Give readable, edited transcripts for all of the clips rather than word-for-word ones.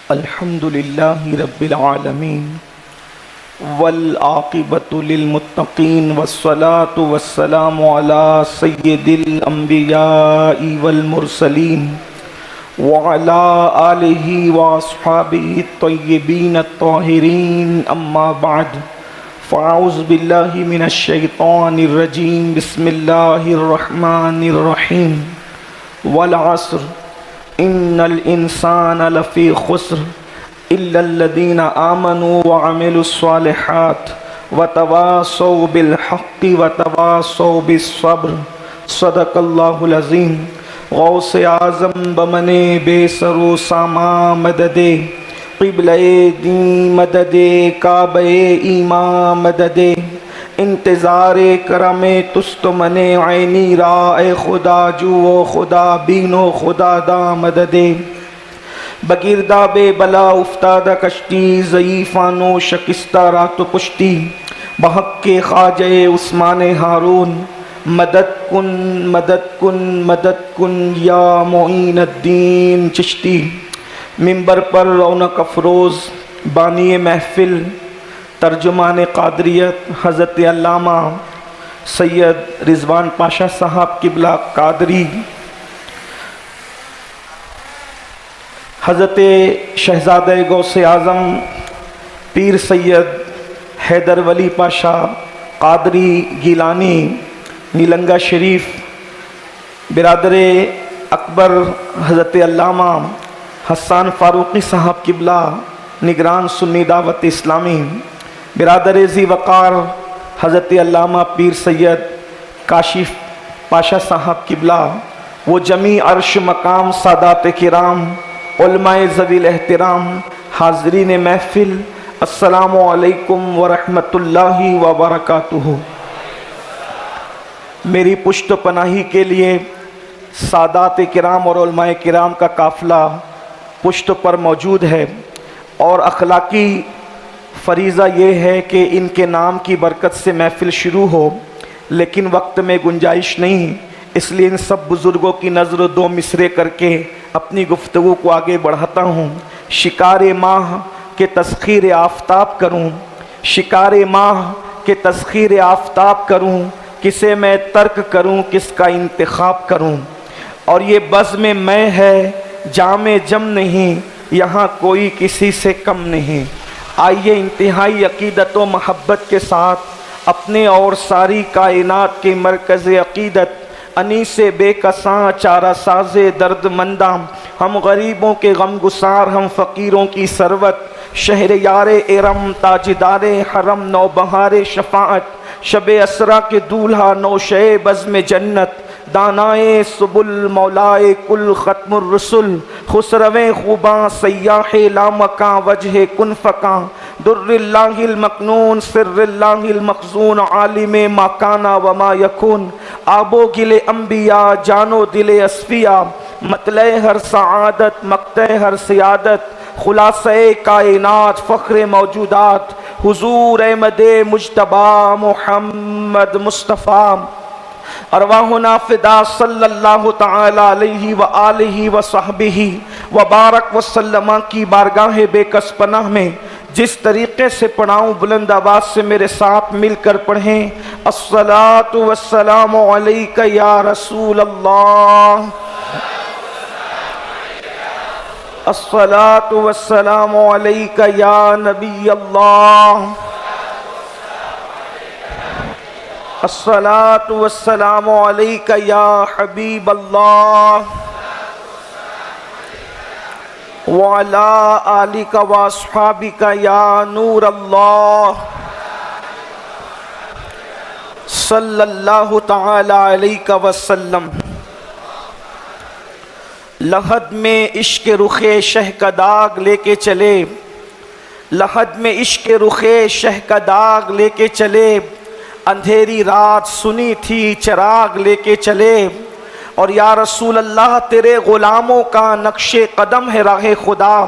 الحمد للہ رب العالمین والعاقبۃ للمتقین والصلاة والسلام علی سید الانبیاء والمرسلین وعلی آلہ واصحابہ الطیبین الطاہرین اما بعد فاعوذ باللہ من الشیطان الرجیم بسم اللہ الرحمن الرحیم والعصر ان الانسان لفی خسر الا الذین آمنوا وعملوا الصالحات وتواصوا بالحق وتواصوا بالصبر صدق اللہ العظیم۔ غوث اعظم بمن بے سرو ساما مدد قبلہ دین مدد کعبہ ایمان مدد انتظار کرم تست من عینی را اے خدا جو و خدا بین و خدا دا مدد بگردہ بے بلا افتادہ کشتی ضعیفان و شکستہ رات و پشتی بحق کے خواجہ عثمان ہارون مدد کن مدد کن مدد کن یا معین الدین چشتی۔ ممبر پر رونق افروز بانی محفل ترجمان قادریت حضرت علامہ سید رضوان پاشا صاحب قبلہ قادری، حضرت شہزادہ غوث اعظم پیر سید حیدر ولی پاشا قادری گیلانی نیلنگا شریف، برادر اکبر حضرت علامہ حسان فاروقی صاحب قبلہ نگران سنی دعوت اسلامی، برادر ذی وقار حضرت علامہ پیر سید کاشف پاشا صاحب قبلہ، وہ جمیع عرش مقام سادات کرام علماء ذوی الاحترام، حاضرین محفل، السلام علیکم ورحمۃ اللہ وبرکاتہ۔ میری پشت پناہی کے لیے سادات کرام اور علماء کرام کا قافلہ پشت پر موجود ہے، اور اخلاقی فریضہ یہ ہے کہ ان کے نام کی برکت سے محفل شروع ہو، لیکن وقت میں گنجائش نہیں، اس لیے ان سب بزرگوں کی نظر دو مصرے کر کے اپنی گفتگو کو آگے بڑھاتا ہوں۔ شکار ماہ کے تسخیر آفتاب کروں، شکار ماہ کے تسخیر آفتاب کروں، کسے میں ترک کروں کس کا انتخاب کروں، اور یہ بزم میں ہے جام جم نہیں، یہاں کوئی کسی سے کم نہیں۔ آئیے انتہائی عقیدت و محبت کے ساتھ اپنے اور ساری کائنات کے مرکز عقیدت انیس بے کساں چارہ ساز درد منداں، ہم غریبوں کے غم گسار، ہم فقیروں کی ثروت، شہر یار ارم تاجدار حرم نوبہار شفاعت، شب اسرا کے دولہا نوشے بزم جنت، دانائے سبل مولائے کل ختم الرسل، خسرویں خوباں سیاح لامکاں وجہ کن فکاں، در اللہ المکنون سر اللہ المخزون، عالم ما کانا وما یکون، آب و گل انبیاء جان و دل اصفیاء، مطلع ہر سعادت مقطع ہر سیادت، خلاصہ کائنات فخر موجودات، حضور احمد مجتبی محمد مصطفیٰ، ارواحنا فدا صلی اللہ تعالی علیہ وآلہ وصحبہ وبارک وسلم کی بارگاہ بے کس پناہ میں جس طریقے سے پڑھاؤں بلند آواز سے میرے ساتھ مل کر پڑھیں۔ الصلاۃ والسلام علیک یا رسول اللہ، الصلاۃ والسلام علیک یا نبی اللہ، الصلاۃ والسلام علیک یا حبیب اللہ، وعلی آلک واصحابک یا نور اللہ، صلی اللہ تعالی علیہ وسلم۔ لحد میں عشق رخ شہ کا داغ لے کے چلے، لحد میں عشق رخ شہ کا داغ لے کے چلے، اندھیری رات سنی تھی چراغ لے کے چلے، اور یا رسول اللہ تیرے غلاموں کا نقش قدم ہے راہ خدا،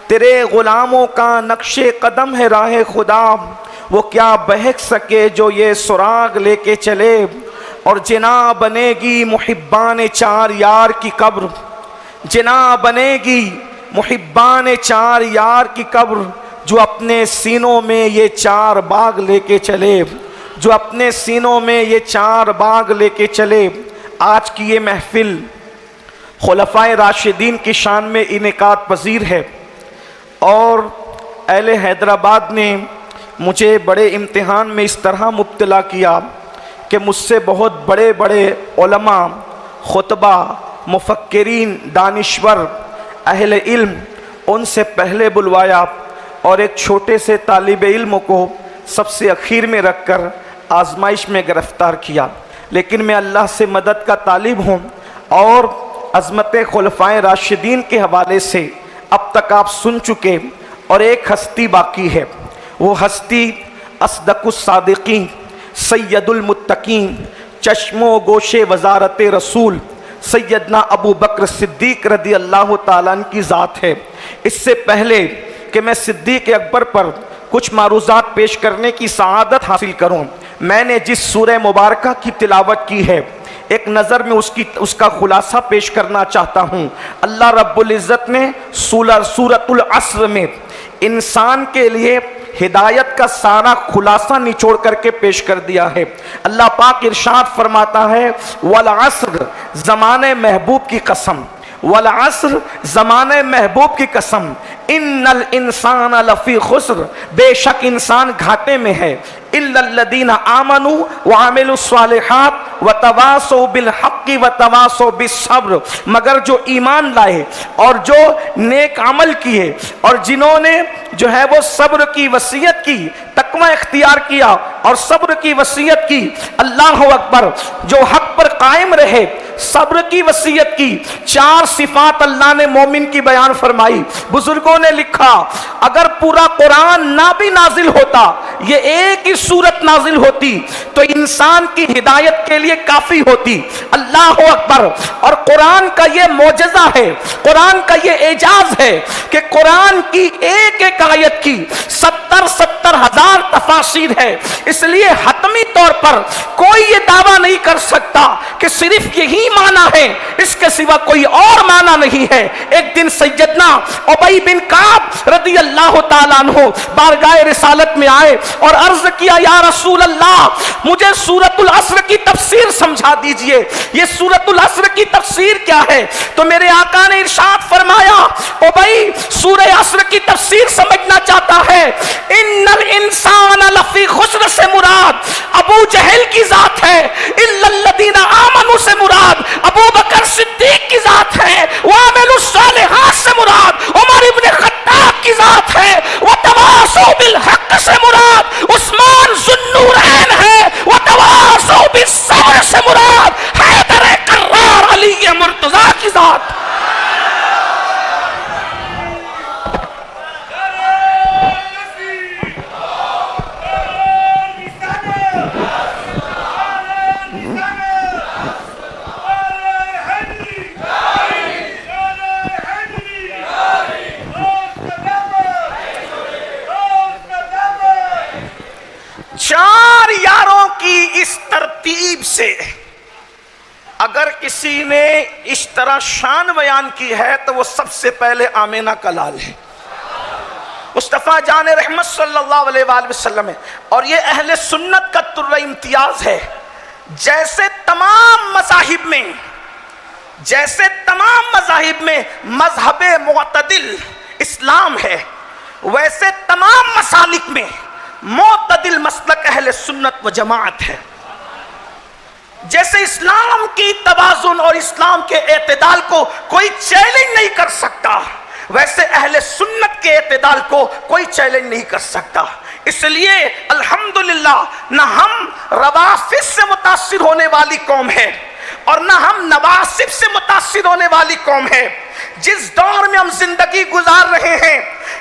تیرے غلاموں کا نقش قدم ہے راہ خدا، وہ کیا بہک سکے جو یہ سراغ لے کے چلے، اور جنا بنے گی محبان چار یار کی قبر، جنا بنے گی محبان چار یار کی قبر جو اپنے سینوں میں یہ چار باغ لے کے چلے، جو اپنے سینوں میں یہ چار باغ لے کے چلے۔ آج کی یہ محفل خلفائے راشدین کی شان میں انعقاد پذیر ہے، اور اہل حیدرآباد نے مجھے بڑے امتحان میں اس طرح مبتلا کیا کہ مجھ سے بہت بڑے بڑے علماء، خطبہ، مفکرین، دانشور، اہل علم ان سے پہلے بلوایا، اور ایک چھوٹے سے طالب علم کو سب سے اخیر میں رکھ کر آزمائش میں گرفتار کیا۔ لیکن میں اللہ سے مدد کا طالب ہوں، اور عظمت خلفائے راشدین کے حوالے سے اب تک آپ سن چکے، اور ایک ہستی باقی ہے، وہ ہستی اصدق الصادقین، سید المتقین، چشم و گوش وزارت رسول سیدنا ابو بکر صدیق رضی اللہ تعالیٰ عنہ کی ذات ہے۔ اس سے پہلے کہ میں صدیق اکبر پر کچھ معروضات پیش کرنے کی سعادت حاصل کروں، میں نے جس سورہ مبارکہ کی تلاوت کی ہے ایک نظر میں اس کا خلاصہ پیش کرنا چاہتا ہوں۔ اللہ رب العزت نے سورۃ العصر میں انسان کے لیے ہدایت کا سارا خلاصہ نچوڑ کر کے پیش کر دیا ہے۔ اللہ پاک ارشاد فرماتا ہے والعصر، زمانے محبوب کی قسم، والعصر زمانے محبوب کی قسم، ان الانسان لفی خسر، بے شک انسان گھاٹے میں ہے، الا الذین آمنوا وعملوا الصالحات وتواصوا بالحق وتواصوا بالصبر، مگر جو ایمان لائے اور جو نیک عمل کیے اور جنہوں نے جو ہے وہ صبر کی وصیت کی، تقوی اختیار کیا اور صبر کی وصیت کی۔ اللہ اکبر، جو حق پر قائم رہے، صبر کی وصیت کی۔ چار صفات اللہ نے مومن کی بیان فرمائی۔ بزرگوں نے لکھا اگر پورا قرآن نہ بھی نازل ہوتا، یہ ایک ہی سورت نازل ہوتی تو انسان کی ہدایت کے لیے کافی ہوتی۔ اللہ اکبر، اور قرآن کا یہ معجزہ ہے، قرآن کا یہ اعجاز ہے کہ قرآن کی ایک ایک آیت کی 70,000 تفاسیر ہے۔ اس لیے حتمی طور پر کوئی یہ دعویٰ نہیں کر سکتا کہ صرف یہی معنی ہے، اس کے سوا کوئی اور معنی نہیں ہے۔ ایک دن سیدنا ابی بن کعب رضی اللہ تعالیٰ عنہ بارگاہ رسالت میں آئے اور عرض کیا یا رسول اللہ، مجھے سورۃ العصر کی تفسیر سمجھا دیجئے، یہ سورۃ العصر کی تفسیر کیا ہے؟ تو میرے آقا نے ارشاد فرمایا ابی سورہ عصر کی تفسیر سمجھنا چاہتا ہے، ان الانسان لفی خسر سے مراد ابو جہل کی ذات ہے، الا الذین آمنوا سے مراد ابو بکر صدیق کی ذات ہے، وعملوا الصالحات سے مراد عمر ابن خطاب کی ذات ہے، وتواصوا بالحق سے مراد عثمان ذو النورین ہے، وتواصوا بالصبر سے مراد حیدر کرار علی مرتضیٰ کی ذات۔ چار یاروں کی اس ترتیب سے اگر کسی نے اس طرح شان بیان کی ہے تو وہ سب سے پہلے آمینہ کا لال ہے، مصطفیٰ جان رحمت صلی اللہ علیہ وآلہ وسلم ہے۔ اور یہ اہل سنت کا تر امتیاز ہے، جیسے تمام مذاہب میں مذہب معتدل اسلام ہے، ویسے تمام مسالک میں معتدل مسلک اہل سنت و جماعت ہے۔ جیسے اسلام کی توازن اور اسلام کے اعتدال کو کوئی چیلنج نہیں کر سکتا، ویسے اہل سنت کے اعتدال کو کوئی چیلنج نہیں کر سکتا۔ اس لیے الحمدللہ نہ ہم روافض سے متاثر ہونے والی قوم ہے اور نہ ہم نواسب سے متاثر ہونے والی قوم ہے۔ جس دور میں ہم زندگی گزار رہے ہیں،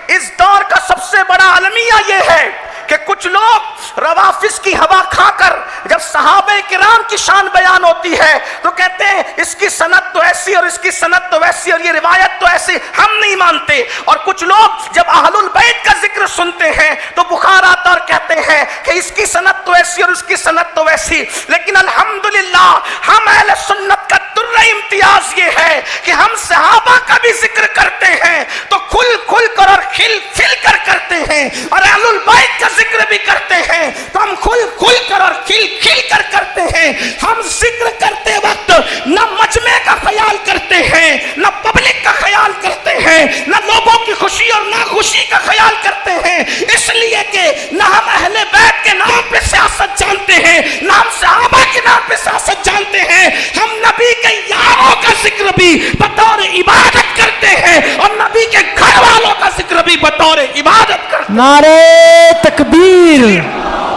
اس دور کا سب سے بڑا المیہ یہ ہے کہ کچھ لوگ روافظ کی ہوا کھا کر جب صحابہ کرام کی شان بیان ہوتی ہے تو کہتے ہیں اس کی سند تو ایسی اور اس کی سند تو ویسی اور یہ روایت تو ایسی، ہم نہیں مانتے. اور کچھ لوگ جب اہل البیت کا ذکر سنتے ہیں تو بخار آتا اور کہتے ہیں کہ اس کی سند تو ایسی اور اس کی سند تو ویسی. لیکن الحمدللہ ہم اہل سنت کا درجہ امتیاز یہ ہے کہ ہم صحابہ کا بھی ذکر کرتے ہیں تو کھل کھل کر اور کھل کھل کر کرتے ہیں، اور اہل البیت کا ذکر بھی کرتے ہیں تو ہم کھل کھل کر اور کھل کھل کر کرتے ہیں. ہم ذکر کرتے وقت نہ مجمع کا خیال کرتے ہیں، نہ پبلک کا خیال کرتے ہیں، نہ لوگوں کی خوشی اور ناخوشی کا خیال کرتے ہیں، اس لیے کہ نہ ہم اہل بیت کے نام پہ سیاست جانتے ہیں، نہ ہم صحابہ کے نام پہ سیاست جانتے ہیں. ہم نبی کے یاروں کا ذکر بھی بطور عبادت کرتے ہیں اور نبی کے گھر والوں کا ذکر بھی بطور عبادت کرتے ہیں. نعرہ تکبیر،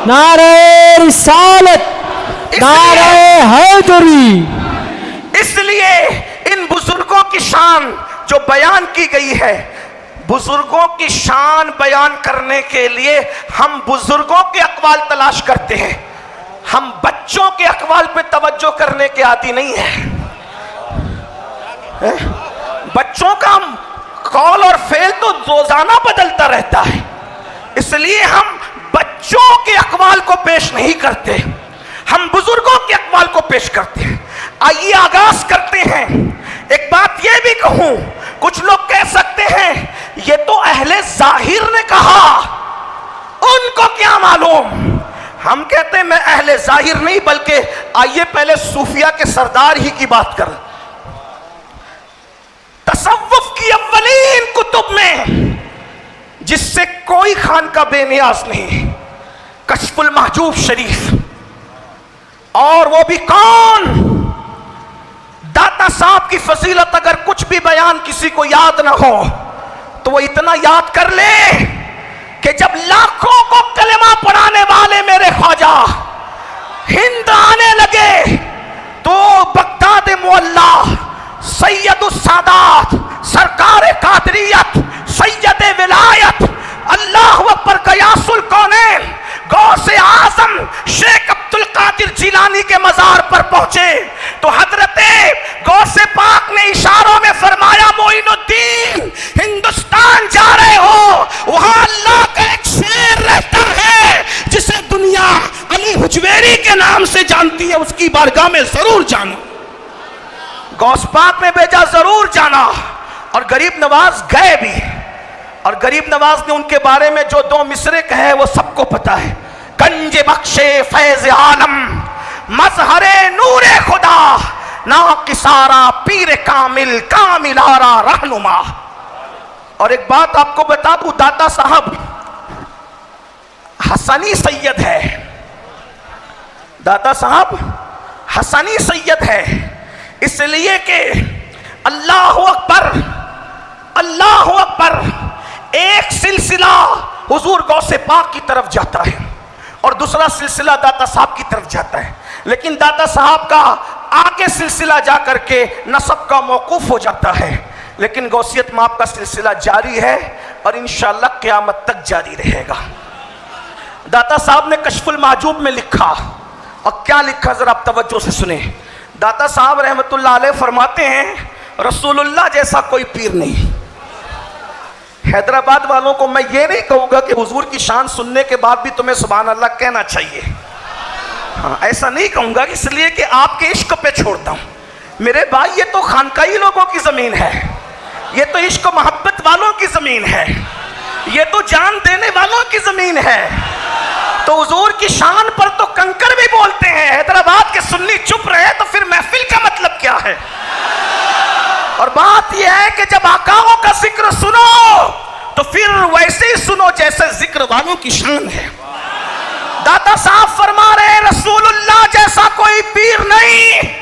نعرہ رسالت، نعرہ حیدری. اس لیے ان بزرگوں کی شان جو بیان کی گئی ہے، بزرگوں کی شان بیان کرنے کے لیے ہم بزرگوں کے اقوال تلاش کرتے ہیں، ہم بچوں کے اقوال پہ توجہ کرنے کے عادی نہیں ہیں. بچوں کا قول اور فعل تو روزانہ بدلتا رہتا ہے، اس لیے ہم بچوں کے اقوال کو پیش نہیں کرتے، ہم بزرگوں کے اقوال کو پیش کرتے ہیں. آئیے آغاز کرتے ہیں. ایک بات یہ بھی کہوں، کچھ لوگ کہہ سکتے ہیں یہ تو اہل ظاہر نے کہا، ان کو کیا معلوم. ہم کہتے ہیں میں اہل ظاہر نہیں بلکہ آئیے پہلے صوفیہ کے سردار ہی کی بات کریں. تصوف کی اولین کتب میں جس سے کوئی خان کا بے نیاز نہیں، کشف المحجوب شریف، اور وہ بھی کون؟ داتا صاحب کی فضیلت اگر کچھ بھی بیان کسی کو یاد نہ ہو تو وہ اتنا یاد کر لے کہ جب لاکھوں کو کلمہ پڑھانے والے میرے خواجہ ہند آنے لگے تو بغداد معلا سید السادات، سرکار قادریت، سید ولایت، اللہ اکبر غیاث الکونین، غوث اعظم شیخ عبد القادر جیلانی کے مزار پر پہنچے تو حضرت غوث پاک نے اشاروں میں فرمایا معین الدین ہندوستان جا رہے ہو، وہاں اللہ کا ایک شیر رہتا ہے جسے دنیا علی حجویری کے نام سے جانتی ہے، اس کی بارگاہ میں ضرور جانا. غوث پاک نے بھیجا، ضرور جانا، اور غریب نواز گئے بھی. اور غریب نواز نے ان کے بارے میں جو دو مصرے کہے وہ سب کو پتا ہے. گنج بخش فیض عالم، مظہر نور خدا، ناقصارا پیر کامل، کامل آرا رہنما. اور ایک بات آپ کو بتا دوں، داتا صاحب حسنی سید ہے، داتا صاحب حسنی سید ہے، اس لیے کہ اللہ اکبر، اللہ اکبر، ایک سلسلہ حضور غوث پاک کی طرف جاتا ہے اور دوسرا سلسلہ داتا صاحب کی طرف جاتا ہے، لیکن داتا صاحب کا آگے سلسلہ جا کر کے نسب کا موقوف ہو جاتا ہے، لیکن غوثیت ماپ کا سلسلہ جاری ہے اور انشاءاللہ قیامت تک جاری رہے گا. داتا صاحب نے کشف المحجوب میں لکھا، اور کیا لکھا ذرا آپ توجہ سے سنیں. داتا صاحب رحمت اللہ علیہ فرماتے ہیں رسول اللہ جیسا کوئی پیر نہیں. حیدرآباد والوں کو میں یہ نہیں کہوں گا کہ حضور کی شان سننے کے بعد بھی تمہیں سبحان اللہ کہنا چاہیے، ہاں ایسا نہیں کہوں گا، اس لیے کہ آپ کے عشق پہ چھوڑتا ہوں. میرے بھائی یہ تو خانقاہی لوگوں کی زمین ہے، یہ تو عشق و محبت والوں کی زمین ہے، یہ تو جان دینے والوں کی زمین ہے. تو حضور کی شان پر تو کنکر بھی بولتے ہیں. حیدرآباد کے سنی چپ رہے تو پھر محفل کا مطلب کیا ہے؟ اور بات یہ ہے کہ جب آقاؤں کا ذکر سنو تو پھر ویسے ہی سنو جیسے ذکر والوں کی شان ہے. داتا صاحب فرما رہے رسول اللہ جیسا کوئی پیر نہیں،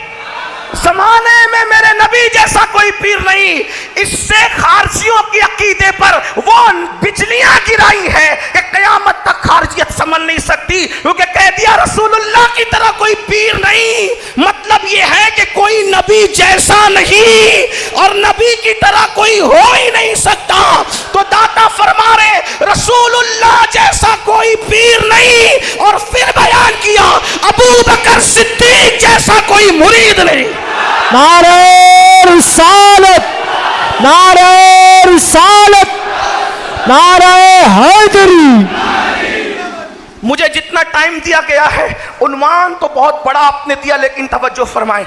زمانے میں میرے نبی جیسا کوئی پیر نہیں. اس سے خارجیوں کی عقیدے پر وہ بجلیاں گرائی ہے کہ قیامت تک خارجیت سمجھ نہیں سکتی، کیونکہ کہہ دیا رسول اللہ کی طرح کوئی پیر نہیں. مطلب یہ ہے کہ کوئی نبی جیسا نہیں اور نبی کی طرح کوئی ہو ہی نہیں سکتا. تو داتا فرما رہے رسول اللہ جیسا کوئی پیر نہیں، اور پھر بیان کیا ابو بکر صدیق جیسا کوئی مرید نہیں۔ نعرہ رسالت، نعرہ رسالت، نعرہ حیدری۔ مجھے جتنا ٹائم دیا گیا ہے، عنوان تو بہت بڑا آپ نے دیا، لیکن توجہ فرمائیں،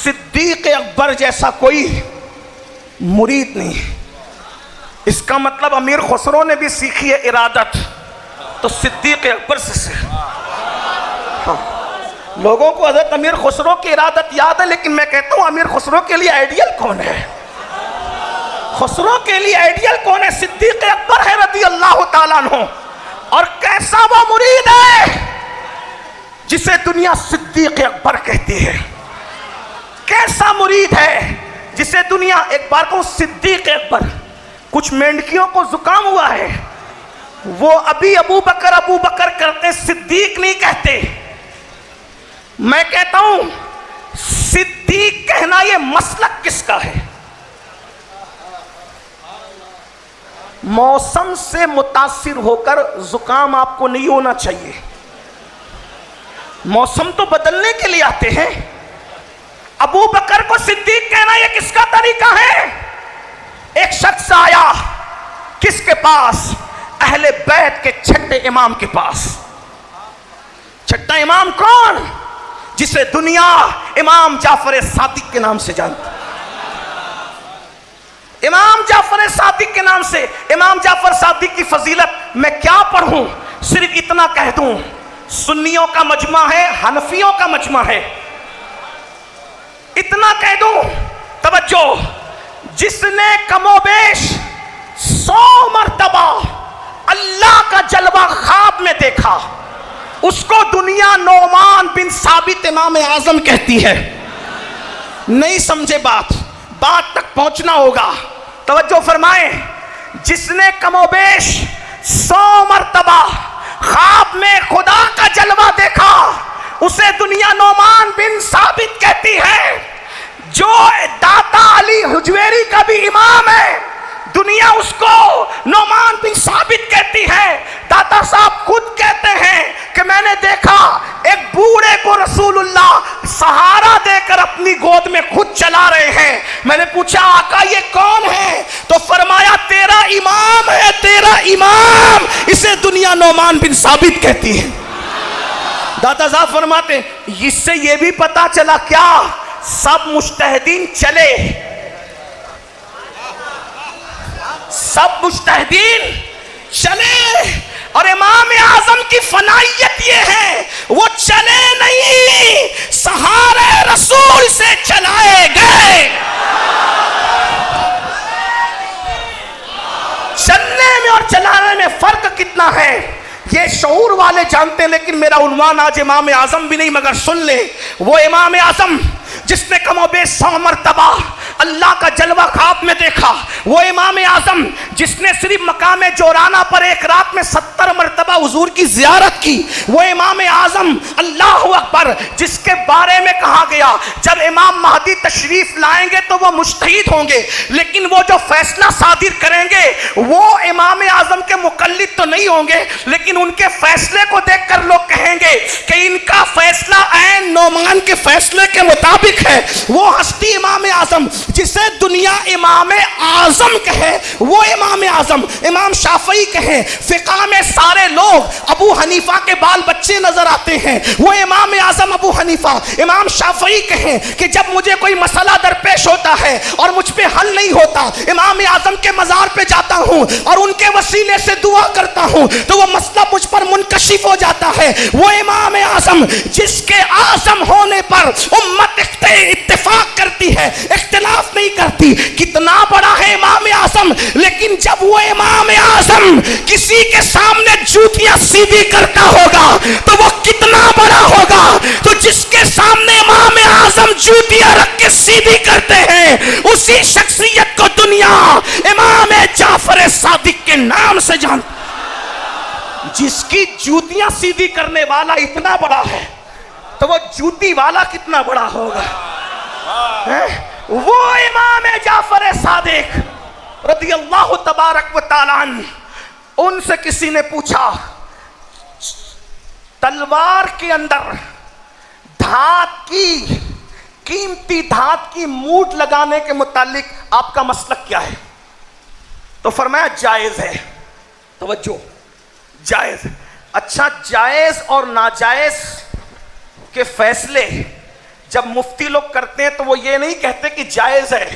صدیق اکبر جیسا کوئی مرید نہیں۔ اس کا مطلب امیر خسرو نے بھی سیکھی ہے ارادت، تو صدیق اکبر سے ہاں۔ لوگوں کو حضرت امیر خسرو کی ارادت یاد ہے، لیکن میں کہتا ہوں امیر خسرو کے لیے آئیڈیل کون ہے؟ خسرو کے لیے آئیڈیل کون ہے؟ صدیق اکبر ہے رضی اللہ تعالیٰ عنہ۔ اور کیسا وہ مرید ہے جسے دنیا صدیق اکبر کہتی ہے؟ کیسا مرید ہے جسے دنیا، ایک بار کو صدیق اکبر، کچھ مینڈکیوں کو زکام ہوا ہے، وہ ابھی ابو بکر کرتے، صدیق نہیں کہتے۔ میں کہتا ہوں صدیق کہنا یہ مسلک کس کا ہے؟ موسم سے متاثر ہو کر زکام آپ کو نہیں ہونا چاہیے، موسم تو بدلنے کے لیے آتے ہیں۔ ابو بکر کو صدیق کہنا یہ کس کا طریقہ ہے؟ ایک شخص آیا کس کے پاس؟ اہل بیت کے چھٹے امام کے پاس۔ چھٹا امام کون؟ جسے دنیا امام جعفر صادق کے نام سے جانتی۔ امام جعفر صادق کے نام سے، امام جعفر صادق کی فضیلت میں کیا پڑھوں، صرف اتنا کہہ دوں، سنیوں کا مجمع ہے، حنفیوں کا مجمع ہے، اتنا کہہ دوں۔ توجہ، جس نے کم و بیش 100 مرتبہ اللہ کا جلوہ خواب میں دیکھا، اس کو دنیا نعمان بن ثابت امام اعظم کہتی ہے۔ نہیں سمجھے بات تک پہنچنا ہوگا، توجہ فرمائیں۔ جس نے کم و بیش 100 مرتبہ خواب میں خدا کا جلوہ دیکھا، اسے دنیا نعمان بن ثابت کہتی ہے۔ جو داتا علی حجویری کا بھی امام ہے، دنیا اس کو نعمان بن ثابت کہتی ہے۔ داتا صاحب خود کہتے ہیں کہ میں نے دیکھا ایک بوڑھے کو رسول اللہ سہارا دے کر اپنی گود میں خود چلا رہے ہیں۔ میں نے پوچھا آقا یہ کون ہے؟ تو فرمایا تیرا امام ہے، تیرا امام، اسے دنیا نعمان بن ثابت کہتی ہے۔ داتا صاحب فرماتے ہیں اس سے یہ بھی پتا چلا کیا؟ سب مجتہدین چلے، سب مجتہدین چلے، اور امام اعظم کی فنائیت یہ ہے وہ چلے نہیں، سہارے رسول سے چلائے گئے۔ چلنے میں اور چلانے میں فرق کتنا ہے یہ شعور والے جانتے ہیں، لیکن میرا عنوان آج امام اعظم بھی نہیں، مگر سن لے، وہ امام اعظم جس نے کم و بیش 100 مرتبہ اللہ کا جلوہ خواب میں دیکھا، وہ امام اعظم جس نے صرف مقام جورانہ پر ایک رات میں 70 مرتبہ حضور کی زیارت کی، وہ امام اعظم اللہ اکبر جس کے بارے میں کہا گیا جب امام مہدی تشریف لائیں گے تو وہ مجتہد ہوں گے، لیکن وہ جو فیصلہ صادر کریں گے وہ امام اعظم کے مقلد تو نہیں ہوں گے، لیکن ان کے فیصلے کو دیکھ کر لوگ کہیں گے کہ ان کا فیصلہ عین نعمان کے فیصلے کے مطابق ہے۔ وہ ہستی امام اعظم جسے دنیا امام اعظم کہے، وہ امام اعظم، امام شافعی کہیں فقہ میں سارے لوگ ابو حنیفہ کے بال بچے نظر آتے ہیں، وہ امام اعظم ابو حنیفہ، امام شافعی کہیں کہ جب مجھے کوئی مسئلہ درپیش ہوتا ہے اور مجھ پہ حل نہیں ہوتا، امام اعظم کے مزار پہ جاتا ہوں اور ان کے وسیلے سے دعا کرتا ہوں تو وہ مسئلہ مجھ پر منکشف ہو جاتا ہے۔ وہ امام اعظم جس کے اعظم ہونے پر امت اتفاق کرتی ہے، اختلاف نہیں کرتی، کتنا بڑا ہے امام اعظم، لیکن جب وہ امام اعظم کسی کے سامنے جوتیاں سیدھی کرتا ہوگا تو وہ کتنا بڑا ہوگا۔ تو جس کے سامنے امام اعظم جوتیاں رکھ کے سیدھی کرتے ہیں اسی شخصیت کو دنیا امام جعفر صادق کے نام سے جانتی۔ جس کی جوتیاں سیدھی کرنے والا اتنا بڑا ہے تو وہ جوتی والا کتنا بڑا ہوگا۔ وہ امام جعفر صادق رضی اللہ تبارک و تعالی عنہ ان سے کسی نے پوچھا تلوار کے اندر دھات کی قیمتی دھات کی موٹ لگانے کے متعلق آپ کا مسلک کیا ہے؟ تو فرمایا جائز ہے. توجہ، جائز. اچھا، جائز اور ناجائز کے فیصلے جب مفتی لوگ کرتے ہیں تو وہ یہ نہیں کہتے کہ جائز ہے،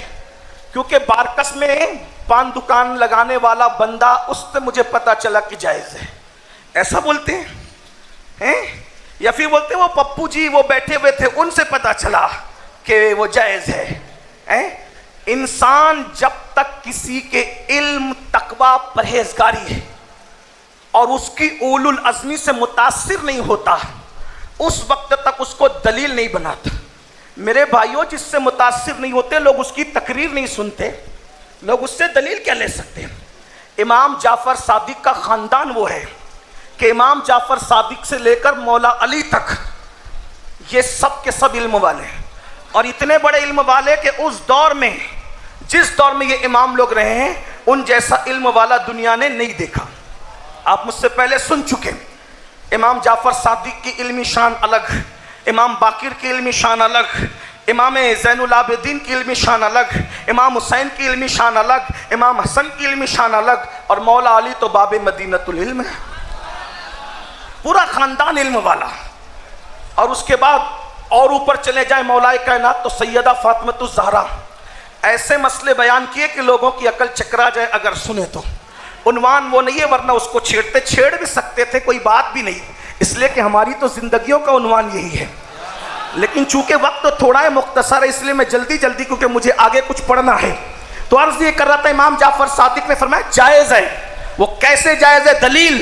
کیونکہ بارکس میں پان دکان لگانے والا بندہ، اس سے مجھے پتا چلا کہ جائز ہے، ایسا بولتے ہیں. یا پھر بولتے ہیں وہ پپو جی وہ بیٹھے ہوئے تھے، ان سے پتا چلا کہ وہ جائز ہے. انسان جب تک کسی کے علم، تقوی، پرہیزگاری ہے اور اس کی اولو العزمی سے متاثر نہیں ہوتا، اس وقت تک اس کو دلیل نہیں بناتا. میرے بھائیوں، جس سے متاثر نہیں ہوتے لوگ اس کی تقریر نہیں سنتے، لوگ اس سے دلیل کیا لے سکتے ہیں؟ امام جعفر صادق کا خاندان وہ ہے کہ امام جعفر صادق سے لے کر مولا علی تک یہ سب کے سب علم والے ہیں، اور اتنے بڑے علم والے کہ اس دور میں، جس دور میں یہ امام لوگ رہے ہیں، ان جیسا علم والا دنیا نے نہیں دیکھا. آپ مجھ سے پہلے سن چکے. امام جعفر صادق کی علمی شان الگ، امام باقر کی علمی شان الگ، امام زین العابدین کی علمی شان الگ، امام حسین کی علمی شان الگ، امام حسن کی علمی شان الگ، اور مولا علی تو باب مدینۃ العلم ہے، پورا خاندان علم والا. اور اس کے بعد اور اوپر چلے جائیں مولا کائنات تو سیدہ فاطمۃ الزہرا، ایسے مسئلے بیان کیے کہ لوگوں کی عقل چکرا جائے اگر سنے تو. عنوان وہ نہیں ہے، ورنہ اس کو چھیڑ بھی سکتے تھے، کوئی بات بھی نہیں، اس لیے کہ ہماری تو زندگیوں کا عنوان یہی ہے. لیکن چونکہ وقت تو تھوڑا ہے، مختصر ہے، اس لیے میں جلدی کیونکہ مجھے آگے کچھ پڑھنا ہے. تو عرض یہ کر رہا تھا، امام جعفر صادق نے فرمایا جائز ہے. وہ کیسے جائز ہے؟ دلیل.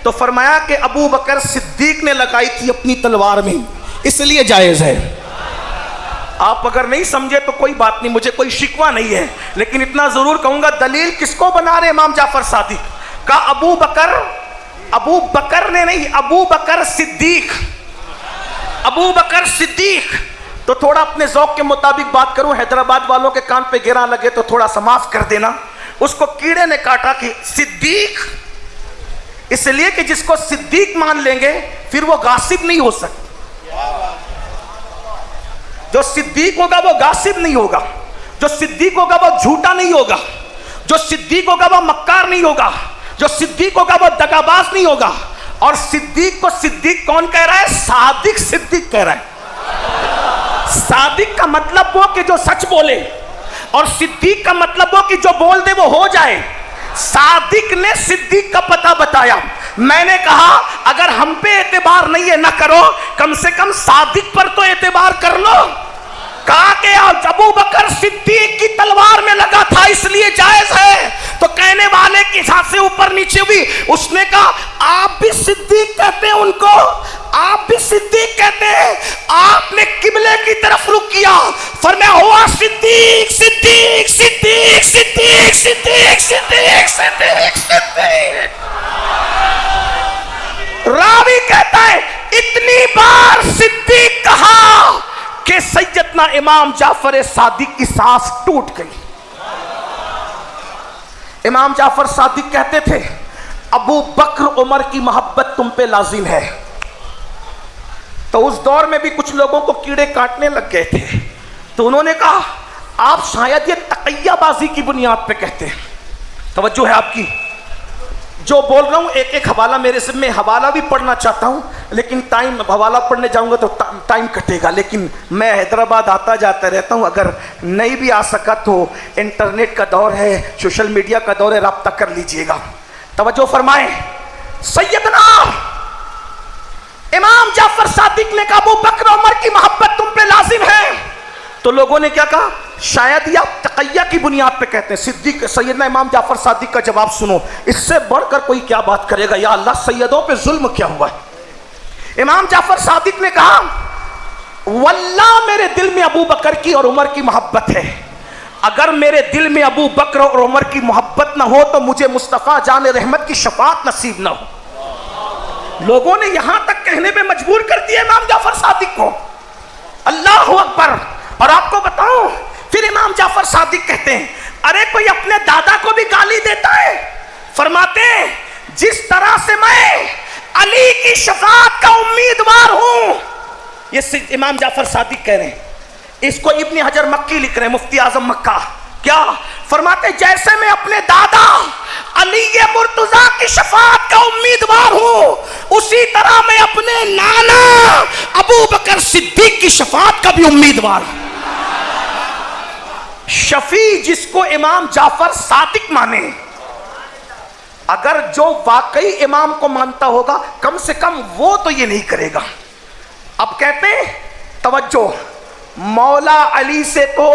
تو فرمایا کہ ابو بکر صدیق نے لگائی تھی اپنی تلوار میں، اس لیے جائز ہے. آپ اگر نہیں سمجھے تو کوئی بات نہیں، مجھے کوئی شکوہ نہیں ہے، لیکن اتنا ضرور کہوں گا دلیل کس کو بنا رہے امام جعفر صادق کا؟ ابو بکر نے نہیں، ابو بکر صدیق. ابو بکر صدیق. تو تھوڑا اپنے ذوق کے مطابق بات کروں، حیدرآباد والوں کے کان پہ گراں لگے تو تھوڑا سا معاف کر دینا. اس کو کیڑے نے کاٹا کہ صدیق، اس لیے کہ جس کو صدیق مان لیں گے پھر وہ غاصب نہیں ہو سکتا. جو صدیق ہوگا وہ غاصب نہیں ہوگا، جو صدیق ہوگا وہ جھوٹا نہیں ہوگا، جو صدیق ہوگا وہ مکار نہیں ہوگا، جو صدیق ہوگا وہ دغاباز نہیں ہوگا. اور صدیق کو صدیق کون کہہ رہا ہے؟ صادق صدیق کہہ رہا ہے. صادق کا مطلب وہ کہ جو سچ بولے، اور صدیق کا مطلب وہ کہ جو بول دے وہ ہو جائے. صادق نے صدیق کا پتہ بتایا. میں نے کہا اگر ہم پہ اعتبار نہیں ہے نہ کرو، کم سے کم صادق پر تو اعتبار کر لو. کہا کہ ابو بکر صدیق کی تلوار میں لگا تھا اس لیے جائز ہے. تو کہنے والے کی سانسیں اوپر نیچے ہوئی. اس نے کہا آپ بھی صدیق کہتے ہیں ان کو، آپ بھی صدیق کہتے ہیں. آپ نے قبلے کی طرف رخ کیا، فرمایا ہوا صدیق صدیق صدیق صدیق صدیق صدیق صدیق صدیق. راوی کہتا ہے اتنی بار صدیق کہا کہ سیدنا امام جعفر صادق کی سانس ٹوٹ گئی. امام جعفر صادق کہتے تھے ابو بکر عمر کی محبت تم پہ لازم ہے. تو اس دور میں بھی کچھ لوگوں کو کیڑے کاٹنے لگ گئے تھے، تو انہوں نے کہا آپ شاید یہ تقیہ بازی کی بنیاد پہ کہتے ہیں. توجہ ہے آپ کی، جو بول رہا ہوں ایک ایک حوالہ میرے سے، میں حوالہ بھی پڑھنا چاہتا ہوں لیکن حوالہ پڑھنے جاؤں گا تو ٹائم کٹے گا. لیکن میں حیدرآباد آتا جاتا رہتا ہوں، اگر نہیں بھی آ سکا تو انٹرنیٹ کا دور ہے، سوشل میڈیا کا دور ہے، رابطہ کر لیجئے گا. توجہ فرمائیں. سیدنا امام جعفر صادق نے کہا ابو بکر عمر کی محبت تم پہ لازم ہے. تو لوگوں نے کیا کہا؟ شاید یہ آپ تقیہ کی بنیاد پہ کہتے ہیں. صدیق سیدنا امام جعفر صادق کا جواب سنو، اس سے بڑھ کر کوئی کیا بات کرے گا؟ یا اللہ، سیدوں پہ ظلم کیا ہوا ہے. امام جعفر صادق نے کہا واللہ میرے دل میں ابو بکر کی اور عمر کی محبت ہے. اگر میرے دل میں ابو بکر اور عمر کی محبت نہ ہو تو مجھے مصطفیٰ جان رحمت کی شفاعت نصیب نہ ہو. لوگوں نے یہاں تک کہنے پہ مجبور کر دیا امام جعفر صادق کو. اللہ اکبر. اور آپ کو بتاؤں پھر امام جعفر صادق کہتے ہیں ارے کوئی اپنے دادا کو بھی گالی دیتا ہے. فرماتے ہیں جس طرح سے میں علی کی شفاعت کا امیدوار ہوں. یہ امام جعفر صادق کہہ رہے ہیں. اس کو ابن حجر مکی لکھ رہے ہیں, مفتی اعظم مکہ. کیا فرماتے؟ جیسے میں اپنے دادا علی مرتضی کی شفاعت کا امیدوار ہوں, اسی طرح میں اپنے نانا ابو بکر صدیق کی شفاعت کا بھی امیدوار ہوں. شفیع جس کو امام جعفر صادق مانے, اگر جو واقعی امام کو مانتا ہوگا کم سے کم وہ تو یہ نہیں کرے گا. اب کہتے ہیں توجہ, مولا علی سے تو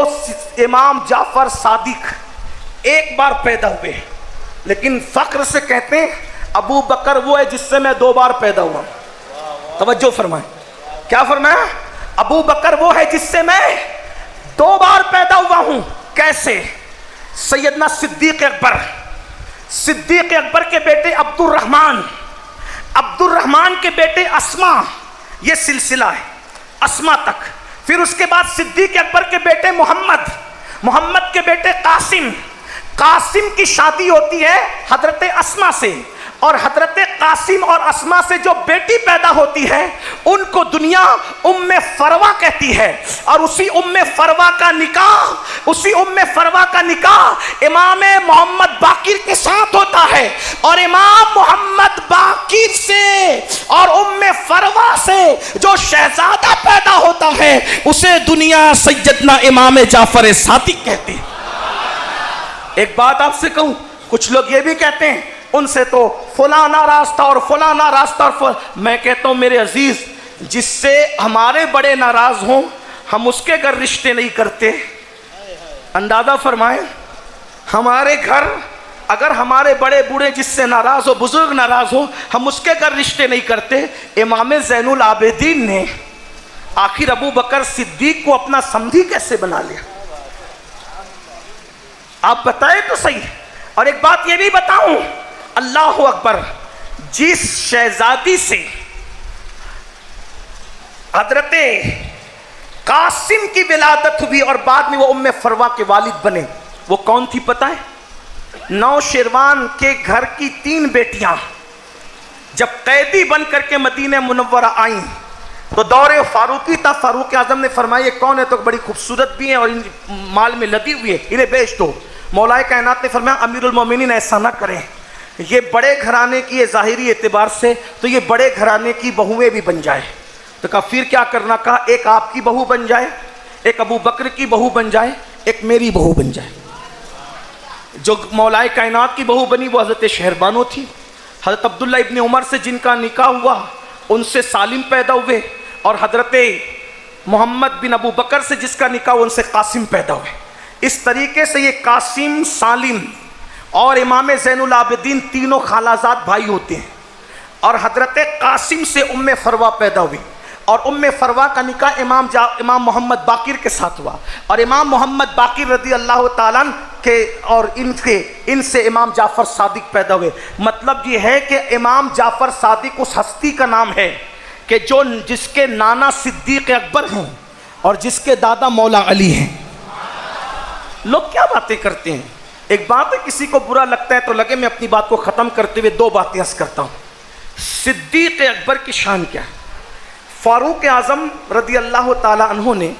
امام جعفر صادق ایک بار پیدا ہوئے, لیکن فخر سے کہتے ہیں ابو بکر وہ ہے جس سے میں 2 بار پیدا ہوا. توجہ فرمائیں, کیا فرمایا؟ ابو بکر وہ ہے جس سے میں 2 بار پیدا ہوا ہوں. کیسے؟ سیدنا صدیق اکبر, صدیق اکبر کے بیٹے عبد الرحمن کے بیٹے اسما, یہ سلسلہ ہے اسما تک. پھر اس کے بعد صدیق اکبر کے بیٹے محمد کے بیٹے قاسم کی شادی ہوتی ہے حضرت اسما سے, اور حضرت قاسم اور اسما سے جو بیٹی پیدا ہوتی ہے ان کو دنیا ام فروا کہتی ہے. اور اسی ام فروا کا نکاح امام محمد باقر کے ساتھ ہوتا ہے, اور امام محمد باقر سے اور ام فروا سے جو شہزادہ پیدا ہوتا ہے اسے دنیا سیدنا امام جعفر صادق کہتی ہے. ایک بات آپ سے کہوں, کچھ لوگ یہ بھی کہتے ہیں ان سے تو فلاں ناراض تھا اور فلاں ناراض تھا, میں کہتا ہوں میرے عزیز, جس سے ہمارے بڑے ناراض ہوں ہم اس کے گھر رشتے نہیں کرتے. اندازہ فرمائیں, ہمارے گھر اگر ہمارے بڑے بوڑھے جس سے ناراض ہو, بزرگ ناراض ہو, ہم اس کے گھر رشتے نہیں کرتے. امام زین العابدین نے آخر ابو بکر صدیق کو اپنا سمدھی کیسے بنا لیا؟ آپ بتائیں تو صحیح. اور ایک بات یہ بھی بتاؤں, اللہ اکبر, جس شہزادی سے حضرت قاسم کی ولادت ہوئی اور بعد میں وہ ام فروا کے والد بنے, وہ کون تھی پتہ ہے؟ نوشیروان کے گھر کی 3 بیٹیاں جب قیدی بن کر کے مدینہ منورہ آئیں تو دور فاروقی تھا. فاروق اعظم نے فرمایا یہ کون ہے؟ تو بڑی خوبصورت بھی ہیں اور ان مال میں لدی ہوئی ہے, انہیں بیچ دو. مولا کائنات نے فرمایا امیر المومنین ایسا نہ کریں, یہ بڑے گھرانے کی ہے ظاہری اعتبار سے, تو یہ بڑے گھرانے کی بہویں بھی بن جائے. تو کہا پھر کیا کرنا؟ کہا ایک آپ کی بہو بن جائے, ایک ابو بکر کی بہو بن جائے, ایک میری بہو بن جائے. جو مولا کائنات کی بہو بنی وہ حضرت شہربانو تھی. حضرت عبداللہ ابن عمر سے جن کا نکاح ہوا ان سے سالم پیدا ہوئے, اور حضرت محمد بن ابو بکر سے جس کا نکاح ان سے قاسم پیدا ہوئے. اس طریقے سے یہ قاسم, سالم اور امام زین العابدین تینوں خالازاد بھائی ہوتے ہیں. اور حضرت قاسم سے ام فروا پیدا ہوئی, اور ام فروا کا نکاح امام محمد باقر کے ساتھ ہوا, اور امام محمد باقر رضی اللہ تعالیٰ کے اور ان سے امام جعفر صادق پیدا ہوئے. مطلب یہ ہے کہ امام جعفر صادق اس ہستی کا نام ہے کہ جس کے نانا صدیق اکبر ہیں اور جس کے دادا مولا علی ہیں. لوگ کیا باتیں کرتے ہیں؟ ایک بات ہے کسی کو برا لگتا ہے تو لگے میں اپنی بات کو ختم کرتے ہوئے 2 باتیں عرض کرتا ہوں. صدیق اکبر کی شان کیا ہے؟ فاروق اعظم رضی اللہ تعالی عنہ نے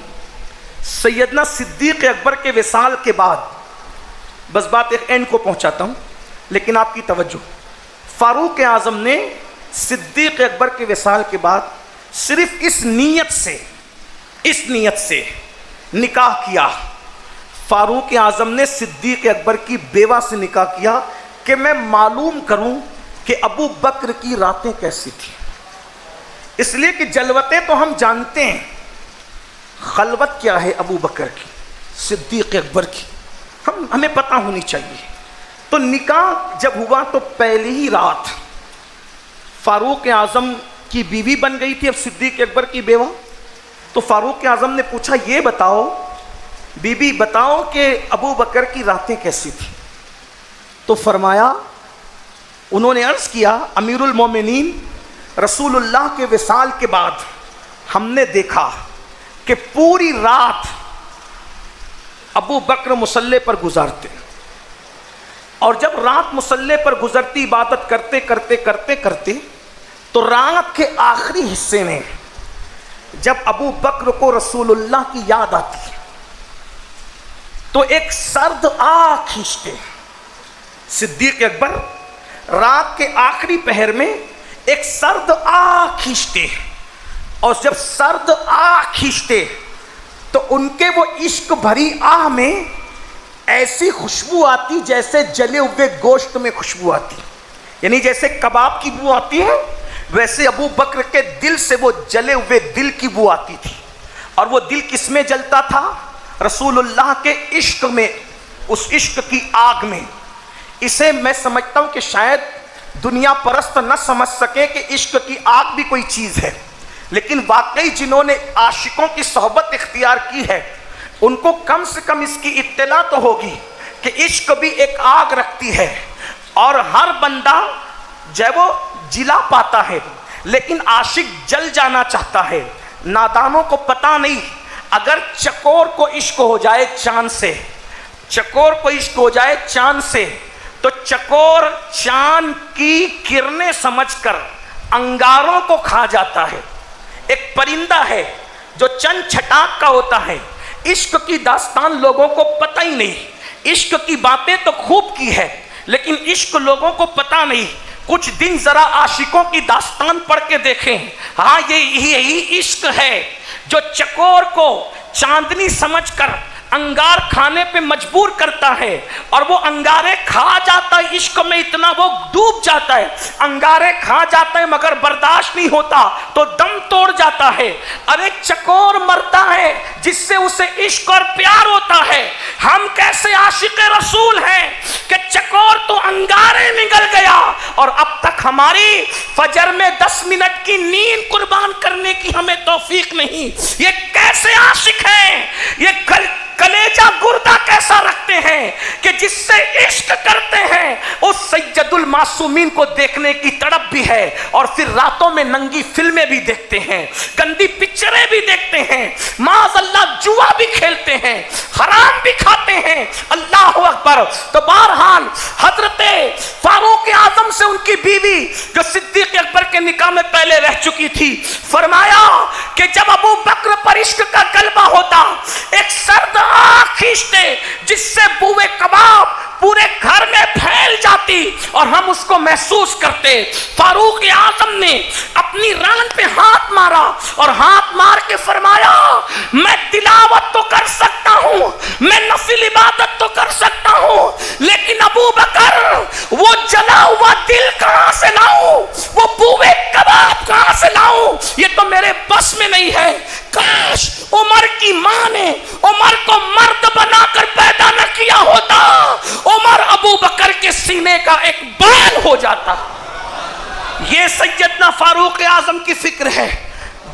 سیدنا صدیق اکبر کے وصال کے بعد, بس بات ایک اینڈ کو پہنچاتا ہوں لیکن آپ کی توجہ, فاروق اعظم نے صدیق اکبر کے وصال کے بعد صرف اس نیت سے نکاح کیا. فاروق اعظم نے صدیق اکبر کی بیوہ سے نکاح کیا کہ میں معلوم کروں کہ ابو بکر کی راتیں کیسی تھیں. اس لیے کہ جلوتیں تو ہم جانتے ہیں, خلوت کیا ہے ابو بکر کی, صدیق اکبر کی ہمیں پتہ ہونی چاہیے. تو نکاح جب ہوا تو پہلی ہی رات فاروق اعظم کی بیوی بن گئی تھی اب صدیق اکبر کی بیوہ. تو فاروق اعظم نے پوچھا یہ بتاؤ بی بی بتاؤ کہ ابو بکر کی راتیں کیسی تھی؟ تو فرمایا, انہوں نے عرض کیا امیر المومنین رسول اللہ کے وصال کے بعد ہم نے دیکھا کہ پوری رات ابو بکر مصلی پر گزارتے اور جب رات مصلی پر گزرتی عبادت کرتے کرتے کرتے کرتے تو رات کے آخری حصے میں جب ابو بکر کو رسول اللہ کی یاد آتی تو ایک سرد آہ کھینچتے. صدیق اکبر رات کے آخری پہر میں ایک سرد آہ کھینچتے, اور جب سرد آہ کھینچتے تو ان کے وہ عشق بھری آہ میں ایسی خوشبو آتی جیسے جلے ہوئے گوشت میں خوشبو آتی, یعنی جیسے کباب کی بو آتی ہے ویسے ابو بکر کے دل سے وہ جلے ہوئے دل کی بو آتی تھی. اور وہ دل کس میں جلتا تھا؟ رسول اللہ کے عشق میں, اس عشق کی آگ میں. اسے میں سمجھتا ہوں کہ شاید دنیا پرست نہ سمجھ سکے کہ عشق کی آگ بھی کوئی چیز ہے, لیکن واقعی جنہوں نے عاشقوں کی صحبت اختیار کی ہے ان کو کم سے کم اس کی اطلاع تو ہوگی کہ عشق بھی ایک آگ رکھتی ہے, اور ہر بندہ جب وہ جلا پاتا ہے لیکن عاشق جل جانا چاہتا ہے. نادانوں کو پتہ نہیں, اگر چکور کو عشق ہو جائے چاند سے, چکور کو عشق ہو جائے چاند سے, تو چکور چاند کی کرنیں سمجھ کر انگاروں کو کھا جاتا ہے. ایک پرندہ ہے جو چند چھٹاک کا ہوتا ہے. عشق کی داستان لوگوں کو پتہ ہی نہیں, عشق کی باتیں تو خوب کی ہے لیکن عشق لوگوں کو پتہ نہیں. کچھ دن ذرا عاشقوں کی داستان پڑھ کے دیکھیں, ہاں یہی عشق ہے جو چکور کو چاندنی سمجھ کر انگار کھانے پہ مجبور کرتا ہے, اور وہ انگارے کھا جاتا ہے. عشق میں اتنا وہ ڈوب جاتا ہے, انگارے کھا جاتا ہے مگر برداشت نہیں ہوتا تو دم توڑ جاتا ہے. ارے چکور مرتا ہے جس سے اسے عشق اور پیار ہوتا ہے. ہم کیسے عاشق رسول ہیں کہ چکور تو انگارے نگل گیا اور اب تک ہماری فجر میں 10 منٹ کی نیند قربان کرنے کی ہمیں توفیق نہیں. یہ کیسے عاشق ہیں؟ یہ کلیجہ گردہ کیسا رکھتے ہیں کہ جس سے عشق کرتے ہیں اس سید المعصومین کو دیکھنے کی تڑپ بھی ہے, اور پھر راتوں میں ننگی فلمیں بھی دیکھتے ہیں, گندی پکچریں بھی دیکھتے ہیں, معاذ اللہ جوا بھی کھیلتے ہیں, حرام بھی کھاتے ہیں. اللہ اکبر. تو بہرحال حضرت فاروق اعظم سے ان کی بیوی جو صدیق اکبر کے نکاح میں پہلے رہ چکی تھی, فرمایا کہ جب ابو بکر پر عشق کا غلبہ ہوتا ایک سرد آگ کھینچتے جس سے بوئے کباب پورے گھر میں پھیل جاتی اور ہم اس کو محسوس کرتے. فاروق اعظم نے اپنی ران پہ ہاتھ مارا اور ہاتھ مار کے فرمایا میں تلاوت تو کر سکتا ہوں, میں نفل عبادت تو کر سکتا ہوں, لیکن ابو بکر وہ جلا ہوا دل کہاں سے لاؤں, وہ بوئے کباب کہاں سے لاؤں, یہ تو میرے بس میں نہیں ہے. کاش عمر کی ماں نے عمر کو مرد بنا کر پیدا نہ کیا ہوتا, عمر ابو بکر کے سینے کا ایک بال ہو جاتا. یہ سیدنا فاروق اعظم کی فکر ہے.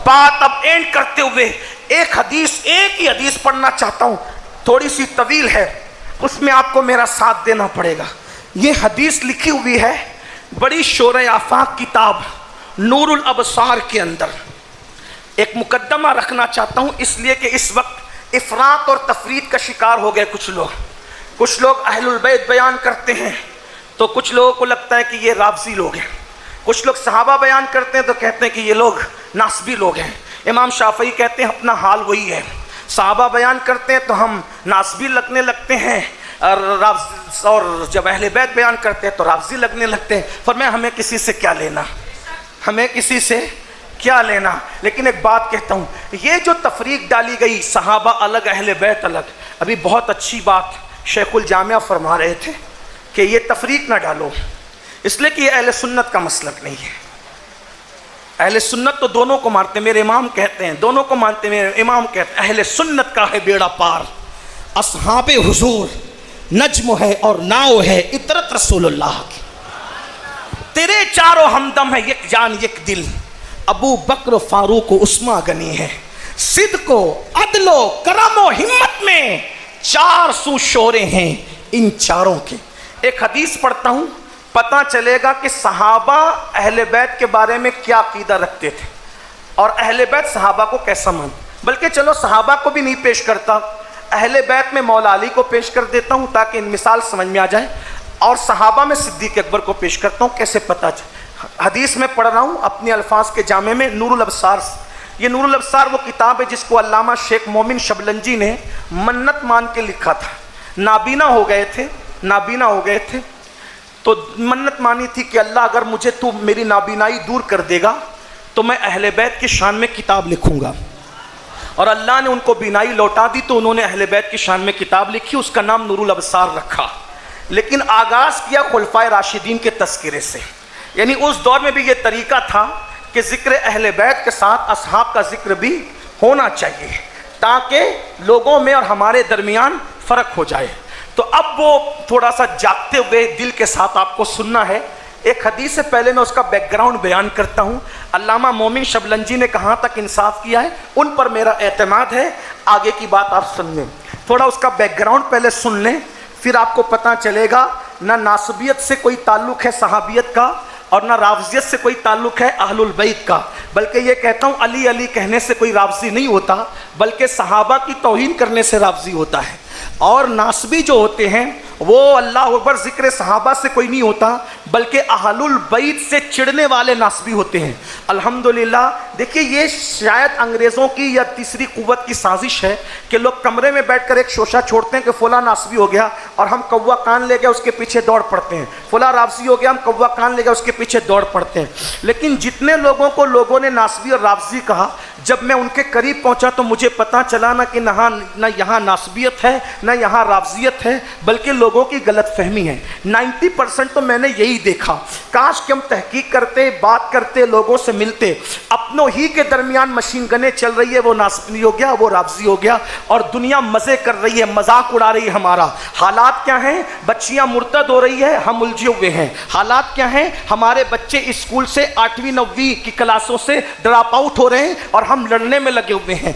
بات اب اینڈ کرتے ہوئے ایک ہی حدیث پڑھنا چاہتا ہوں, تھوڑی سی طویل ہے, اس میں آپ کو میرا ساتھ دینا پڑے گا. یہ حدیث لکھی ہوئی ہے بڑی شورِ آفاق کتاب نور الابصار کے اندر. ایک مقدمہ رکھنا چاہتا ہوں اس لیے کہ اس وقت افراط اور تفرید کا شکار ہو گئے کچھ لوگ اہل البیت بیان کرتے ہیں تو کچھ لوگوں کو لگتا ہے کہ یہ رافضی لوگ ہیں, کچھ لوگ صحابہ بیان کرتے ہیں تو کہتے ہیں کہ یہ لوگ ناصبی لوگ ہیں. امام شافعی کہتے ہیں اپنا حال وہی ہے, صحابہ بیان کرتے ہیں تو ہم ناصبی لگنے لگتے ہیں, اور جب اہل بیت بیان کرتے ہیں تو رافضی لگنے لگتے ہیں. فرمایا ہمیں کسی سے کیا لینا, ہمیں کسی سے کیا لینا. لیکن ایک بات کہتا ہوں, یہ جو تفریق ڈالی گئی صحابہ الگ اہل بیت الگ, ابھی بہت اچھی بات شیخ الجامعہ فرما رہے تھے کہ یہ تفریق نہ ڈالو, اس لیے کہ یہ اہل سنت کا مسلک نہیں ہے. اہل سنت تو دونوں کو مانتے, میرے امام کہتے ہیں دونوں کو مانتے, میرے امام کہتے ہیں اہل سنت کا ہے بیڑا پار, اصحاب حضور نجم ہے اور ناؤ ہے اطرت رسول اللہ کی, تیرے چاروں ہمدم ہے یک جان یک دل, ابو بکر فاروق و عثمان غنی ہے, صدق و عدل و کرم و ہمت میں 400 شعرے ہیں ان چاروں کے. ایک حدیث پڑھتا ہوں, پتہ چلے گا کہ صحابہ اہل بیت کے بارے میں کیا عقیدہ رکھتے تھے اور اہل بیت صحابہ کو کیسا مان. بلکہ چلو صحابہ کو بھی نہیں پیش کرتا, اہل بیت میں مولا علی کو پیش کر دیتا ہوں تاکہ مثال سمجھ میں آ جائے. اور صحابہ میں صدیق اکبر کو پیش کرتا ہوں. کیسے پتا حدیث میں پڑھ رہا ہوں اپنے الفاظ کے جامع میں نور الابصار. یہ نور الابصار وہ کتاب ہے جس کو علامہ شیخ مومن شبلنجی نے منت مان کے لکھا تھا. نابینا ہو گئے تھے تو منت مانی تھی کہ اللہ اگر مجھے تو میری نابینائی دور کر دے گا تو میں اہل بیت کی شان میں کتاب لکھوں گا. اور اللہ نے ان کو بینائی لوٹا دی تو انہوں نے اہل بیت کی شان میں کتاب لکھی, اس کا نام نور الابصار رکھا. لیکن آغاز کیا خلفائے راشدین کے تذکرے سے. یعنی اس دور میں بھی یہ طریقہ تھا کہ ذکر اہل بیت کے ساتھ اصحاب کا ذکر بھی ہونا چاہیے تاکہ لوگوں میں اور ہمارے درمیان فرق ہو جائے. تو اب وہ تھوڑا سا جاگتے ہوئے دل کے ساتھ آپ کو سننا ہے. ایک حدیث سے پہلے میں اس کا بیک گراؤنڈ بیان کرتا ہوں. علامہ مومن شبلنجی نے کہاں تک انصاف کیا ہے ان پر میرا اعتماد ہے. آگے کی بات آپ سن لیں, تھوڑا اس کا بیک گراؤنڈ پہلے سن لیں, پھر آپ کو پتہ چلے گا نہ ناسبیت سے کوئی تعلق ہے صحابیت کا اور نہ رافضیت سے کوئی تعلق ہے اہل البیت کا. بلکہ یہ کہتا ہوں علی علی کہنے سے کوئی رافضی نہیں ہوتا بلکہ صحابہ کی توہین کرنے سے رافضی ہوتا ہے. اور ناسبی جو ہوتے ہیں وہ اللہ اکبر ذکر صحابہ سے کوئی نہیں ہوتا بلکہ اہل البیت سے چڑھنے والے ناسبی ہوتے ہیں. الحمدللہ دیکھیے یہ شاید انگریزوں کی یا تیسری قوت کی سازش ہے کہ لوگ کمرے میں بیٹھ کر ایک شوشہ چھوڑتے ہیں کہ فلاں ناسبی ہو گیا اور ہم کوا کان لے گئے اس کے پیچھے دوڑ پڑتے ہیں, فلاں رافضی ہو گیا ہم کوا کان لے گئے اس کے پیچھے دوڑ پڑتے ہیں. لیکن جتنے لوگوں کو لوگوں نے ناسبی اور رافضی کہا, جب میں ان کے قریب پہنچا تو مجھے پتہ چلا نہ کہ نہ یہاں ناسبیت ہے نہ یہاں رافضیت ہے بلکہ لوگوں کی غلط فہمی ہے. 90% تو میں نے یہی دیکھا. کاش کہ ہم تحقیق کرتے, بات کرتے, لوگوں سے ملتے. اپنوں ہی کے درمیان مشین گنیں چل رہی ہے, وہ ناسبی ہو گیا وہ رافضی ہو گیا اور دنیا مزے کر رہی ہے, مذاق اڑا رہی ہے ہمارا. حالات کیا ہیں؟ بچیاں مرتد ہو رہی ہے, ہم الجھے ہوئے ہیں. حالات کیا ہیں؟ ہمارے بچے اسکول سے 8ویں 9ویں کی کلاسوں سے ڈراپ آؤٹ ہو رہے ہیں اور ہم لڑنے میں لگے ہوئے ہیں.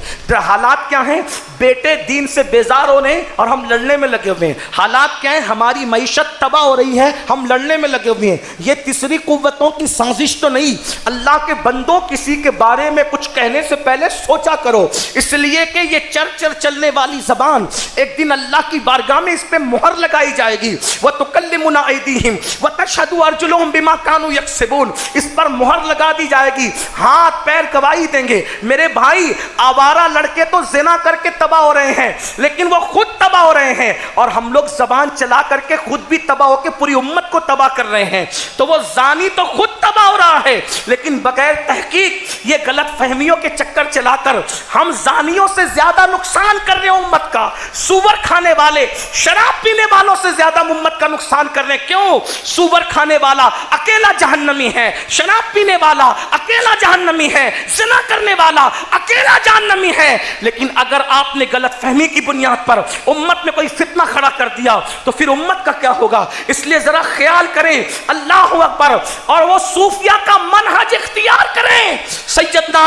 حالات کیا ہیں؟ بیٹے دین سے بیزار ہو رہے ہیں اور ہم لڑنے میں لگے ہوئے ہیں. حالات کیا ہیں؟ ہماری معیشت تباہ ہو رہی ہے, ہم لڑنے میں لگے ہوئے ہیں. یہ تیسری قوتوں کی سازش تو نہیں. اللہ کے بندوں کسی کے بارے میں کچھ کہنے سے پہلے سوچا کرو, اس لیے کہ یہ چر چلنے والی زبان ایک دن اللہ کی بارگاہ میں اس پہ مہر لگائی جائے گی. وَتُكَلِّمُنَا أَيْدِيهِمْ وَتَشْهَدُ أَرْجُلُهُمْ بِمَا كَانُوا يَكْسِبُونَ. اس پر مہر لگا دی جائے گی, ہاتھ پیر گواہی دیں گے. میرے بھائی آوارہ لڑکے تو زنا کر کے تباہ ہو رہے ہیں لیکن وہ خود تباہ ہو رہے ہیں اور ہم لوگ زبان چلا کر کے خود بھی تباہ ہو کے پوری امت کو تباہ کر رہے ہیں. تو وہ زانی تو خود تباہ ہو رہا ہے لیکن بغیر تحقیق یہ غلط فہمیوں کے چکر چلا کر ہم زانیوں سے زیادہ نقصان کر رہے ہیں امت کا. سور کھانے والے شراب پینے والوں سے زیادہ امت کا نقصان کر رہے ہیں. کیوں؟ سور کھانے والا اکیلا جہنمی ہے, شراب پینے والا اکیلا جہنمی ہے, زنا کرنے والا اکیلا جہنمی ہے. لیکن اگر آپ نے غلط فہمی کی بنیاد پر امت میں کوئی فتنہ کھڑا کر دیا تو پھر امت کا کیا ہوگا؟ اس لیے ذرا خیال کریں. اللہ اکبر. اور وہ صوفیہ کا منہج اختیار کریں. سیدنا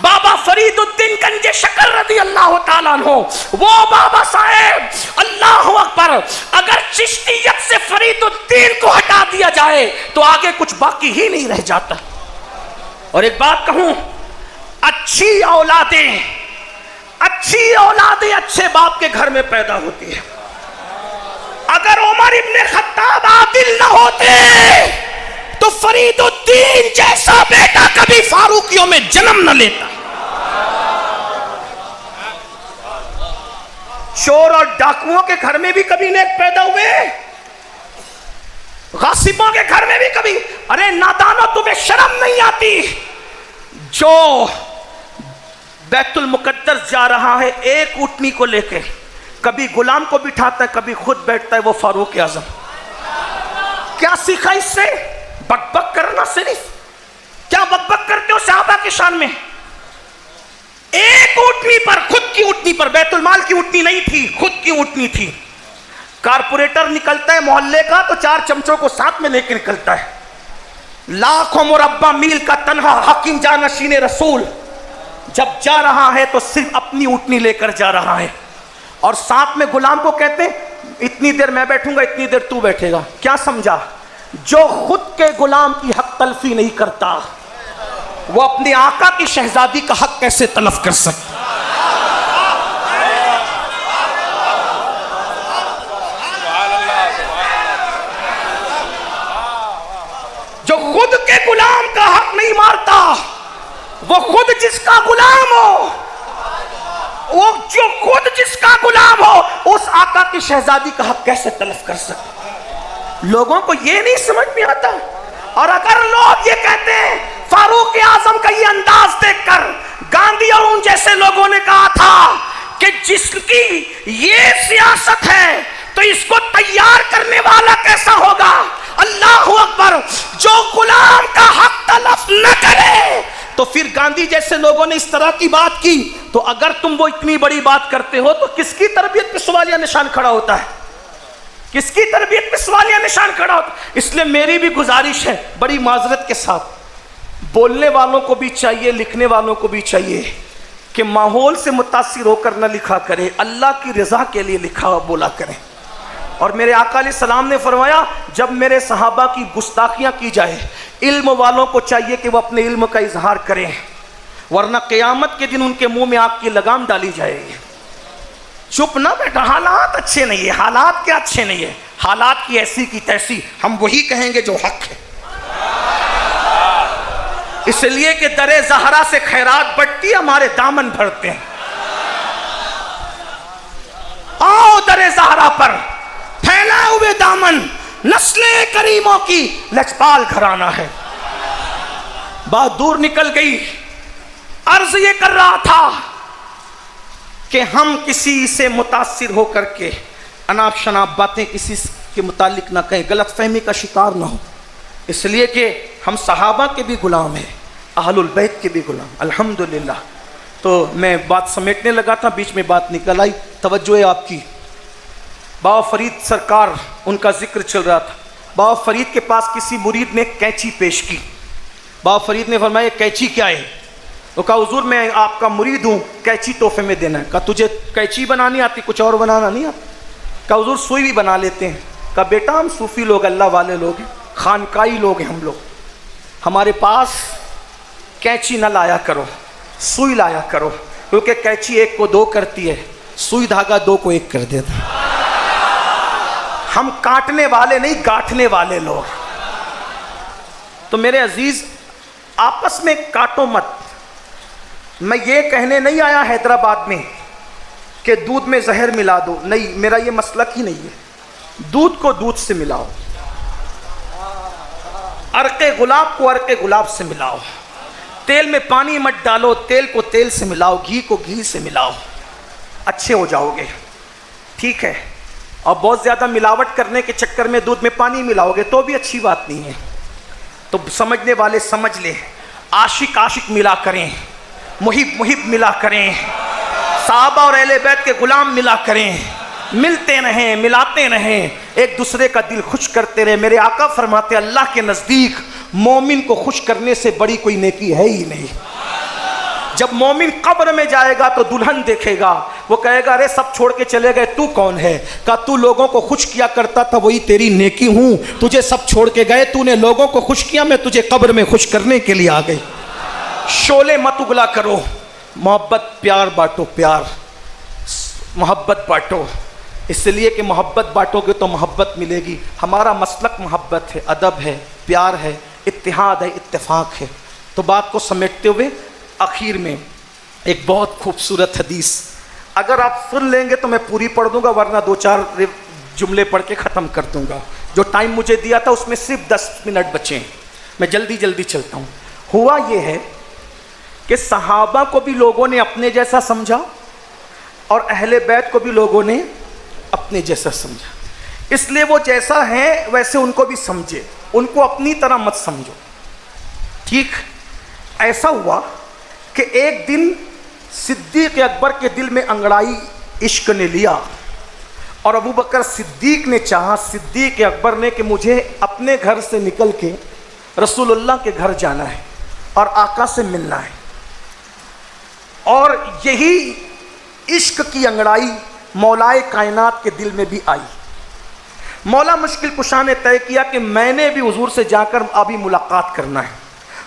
بابا فرید الدین گنج شکر رضی اللہ تعالیٰ عنہ, وہ بابا صاحب اللہ اکبر, اگر چشتیت سے فرید الدین کو ہٹا دیا جائے تو آگے کچھ باقی ہی نہیں رہ جاتا. اور ایک بات کہوں, اچھی اولادیں اچھے باپ کے گھر میں پیدا ہوتی ہے. اگر عمر ابن خطاب عادل نہ ہوتے تو فرید الدین جیسا بیٹا کبھی فاروقیوں میں جنم نہ لیتا. چور اور ڈاکوؤں کے گھر میں بھی کبھی نیک پیدا ہوئے, غاصبوں کے گھر میں بھی کبھی. ارے نادانو تمہیں شرم نہیں آتی؟ جو بیت المقدس جا رہا ہے ایک اونٹنی کو لے کے, کبھی غلام کو بٹھاتا ہے کبھی خود بیٹھتا ہے, وہ فاروق اعظم. کیا سیکھا اس سے؟ بک بک کرنا. صرف کیا بک بک کرتے ہو صحابہ کی شان میں؟ ایک اونٹنی پر, خود کی اونٹنی پر, بیت المال کی اونٹنی نہیں تھی, خود کی اونٹنی تھی. کارپوریٹر نکلتا ہے محلے کا تو 4 چمچوں کو ساتھ میں لے کے نکلتا ہے. لاکھوں مربع میل کا تنہا حکیم جانشین رسول جب جا رہا ہے تو صرف اپنی اونٹنی لے کر جا رہا ہے اور ساتھ میں غلام کو کہتے ہیں اتنی دیر میں بیٹھوں گا اتنی دیر تو بیٹھے گا. کیا سمجھا؟ جو خود کے غلام کی حق تلفی نہیں کرتا وہ اپنے آقا کی شہزادی کا حق کیسے تلف کر سکتا؟ جو خود کے غلام کا حق نہیں مارتا، وہ خود جس کا غلام ہو، وہ جو خود جس کا غلام ہو، اس آقا کی شہزادی کا حق کیسے تلف کر سکتا؟ لوگوں کو یہ نہیں سمجھ میں آتا۔ اور اگر لوگ یہ کہتے ہیں، فاروق اعظم کا یہ انداز دیکھ کر گاندھی اور ان جیسے لوگوں نے کہا تھا کہ جس کی یہ سیاست ہے تو اس کو تیار کرنے والا کیسا ہوگا؟ اللہ اکبر، جو غلام کا حق تلف نہ کرے۔ تو پھر گاندھی جیسے لوگوں نے اس طرح کی بات کی، تو اگر تم وہ اتنی بڑی بات کرتے ہو تو کس کی تربیت پہ سوالیہ نشان کھڑا ہوتا ہے؟ کس کی تربیت پہ سوالیہ نشان کھڑا ہوتا ہے؟ اس لیے میری بھی گزارش ہے بڑی معذرت کے ساتھ، بولنے والوں کو بھی چاہیے، لکھنے والوں کو بھی چاہیے کہ ماحول سے متاثر ہو کر نہ لکھا کرے، اللہ کی رضا کے لیے لکھا بولا کریں۔ اور میرے آقا علیہ السلام نے فرمایا جب میرے صحابہ کی گستاخیاں کی جائے، علم والوں کو چاہیے کہ وہ اپنے علم کا اظہار کریں، ورنہ قیامت کے دن ان کے منہ میں آگ کی لگام ڈالی جائے گی۔ چپ نہ بیٹھا، حالات اچھے نہیں ہے، حالات کیا اچھے نہیں ہے، حالات کی ایسی کی تیسی، ہم وہی کہیں گے جو حق ہے، اس لیے کہ در زہرا سے خیرات بڑھتی، ہمارے دامن بھرتے ہیں۔ آؤ در زہرا پر پھیلا ہوئے دامن، نسل کریموں کی لجپال گھرانہ ہے۔ بات دور نکل گئی، عرض یہ کر رہا تھا کہ ہم کسی سے متاثر ہو کر کے اناپ شناپ باتیں کسی کے متعلق نہ کہیں، غلط فہمی کا شکار نہ ہو، اس لیے کہ ہم صحابہ کے بھی غلام ہیں، اہل البیت کے بھی غلام، الحمدللہ۔ تو میں بات سمیٹنے لگا تھا، بیچ میں بات نکل آئی، توجہ ہے آپ کی۔ بابا فرید سرکار، ان کا ذکر چل رہا تھا، بابا فرید کے پاس کسی مرید نے کینچی پیش کی، بابا فرید نے فرمایا کینچی کیا ہے؟ وہ کہا حضور میں آپ کا مرید ہوں، کینچی تحفے میں دینا ہے۔ کہا تجھے کینچی بنانی آتی، کچھ اور بنانا نہیں آتا؟ کہا حضور سوئی بھی بنا لیتے ہیں۔ کہا بیٹا ہم صوفی لوگ، اللہ والے لوگ ہیں، خانقاہی لوگ ہیں ہم لوگ، ہمارے پاس کینچی نہ لایا کرو، سوئی لایا کرو، کیونکہ کینچی ایک کو دو کرتی ہے، سوئی دھاگا دو کو ایک کر دیتا۔ ہم کاٹنے والے نہیں، گاٹھنے والے لوگ۔ تو میرے عزیز آپس میں کاٹو مت۔ میں یہ کہنے نہیں آیا حیدرآباد میں کہ دودھ میں زہر ملا دو، نہیں، میرا یہ مسلک ہی نہیں ہے۔ دودھ کو دودھ سے ملاؤ، عرق گلاب کو عرق گلاب سے ملاؤ، تیل میں پانی مت ڈالو، تیل کو تیل سے ملاؤ، گھی کو گھی سے ملاؤ، اچھے ہو جاؤ گے، ٹھیک ہے؟ اور بہت زیادہ ملاوٹ کرنے کے چکر میں دودھ میں پانی ملاؤ گے تو بھی اچھی بات نہیں ہے۔ تو سمجھنے والے سمجھ لیں، عاشق عاشق ملا کریں، محب محب ملا کریں، صحابہ اور اہل بیت کے غلام ملا کریں، ملتے رہیں، ملاتے رہیں، ایک دوسرے کا دل خوش کرتے رہیں۔ میرے آقا فرماتے اللہ کے نزدیک مومن کو خوش کرنے سے بڑی کوئی نیکی ہے ہی نہیں۔ جب مومن قبر میں جائے گا تو دلہن دیکھے گا، وہ کہے گا ارے سب چھوڑ کے چلے گئے، تو کون ہے؟ کہا تو لوگوں کو خوش کیا کرتا تھا، وہی تیری نیکی ہوں، تجھے سب چھوڑ کے گئے، تو نے لوگوں کو خوش کیا، میں تجھے قبر میں خوش کرنے کے لیے آ گئی۔ شعلے مت اگلا کرو، محبت پیار بانٹو، پیار محبت بانٹو، اس لیے کہ محبت بانٹو گے تو محبت ملے گی۔ ہمارا مسلک محبت ہے، ادب ہے، پیار ہے، اتحاد ہے، اتفاق ہے۔ تو بات کو سمیٹتے ہوئے آخر میں ایک بہت خوبصورت حدیث، اگر آپ سن لیں گے تو میں پوری پڑھ دوں گا، ورنہ دو چار جملے پڑھ کے ختم کر دوں گا۔ جو ٹائم مجھے دیا تھا اس میں صرف 10 منٹ بچے ہیں، میں جلدی جلدی چلتا ہوں۔ ہوا یہ ہے کہ صحابہ کو بھی لوگوں نے اپنے جیسا سمجھا اور اہل بیت کو بھی لوگوں نے اپنے جیسا سمجھا، اس لیے وہ جیسا ہیں ویسے ان کو بھی سمجھے، ان کو اپنی طرح مت سمجھو، ٹھیک؟ ایسا ہوا کہ ایک دن صدیق اکبر کے دل میں انگڑائی عشق نے لیا، اور ابو بکر صدیق نے چاہا، صدیق اکبر نے، کہ مجھے اپنے گھر سے نکل کے رسول اللہ کے گھر جانا ہے اور آقا سے ملنا ہے۔ اور یہی عشق کی انگڑائی مولائے کائنات کے دل میں بھی آئی۔ مولا مشکل کشا نے طے کیا کہ میں نے بھی حضور سے جا کر ابھی ملاقات کرنا ہے۔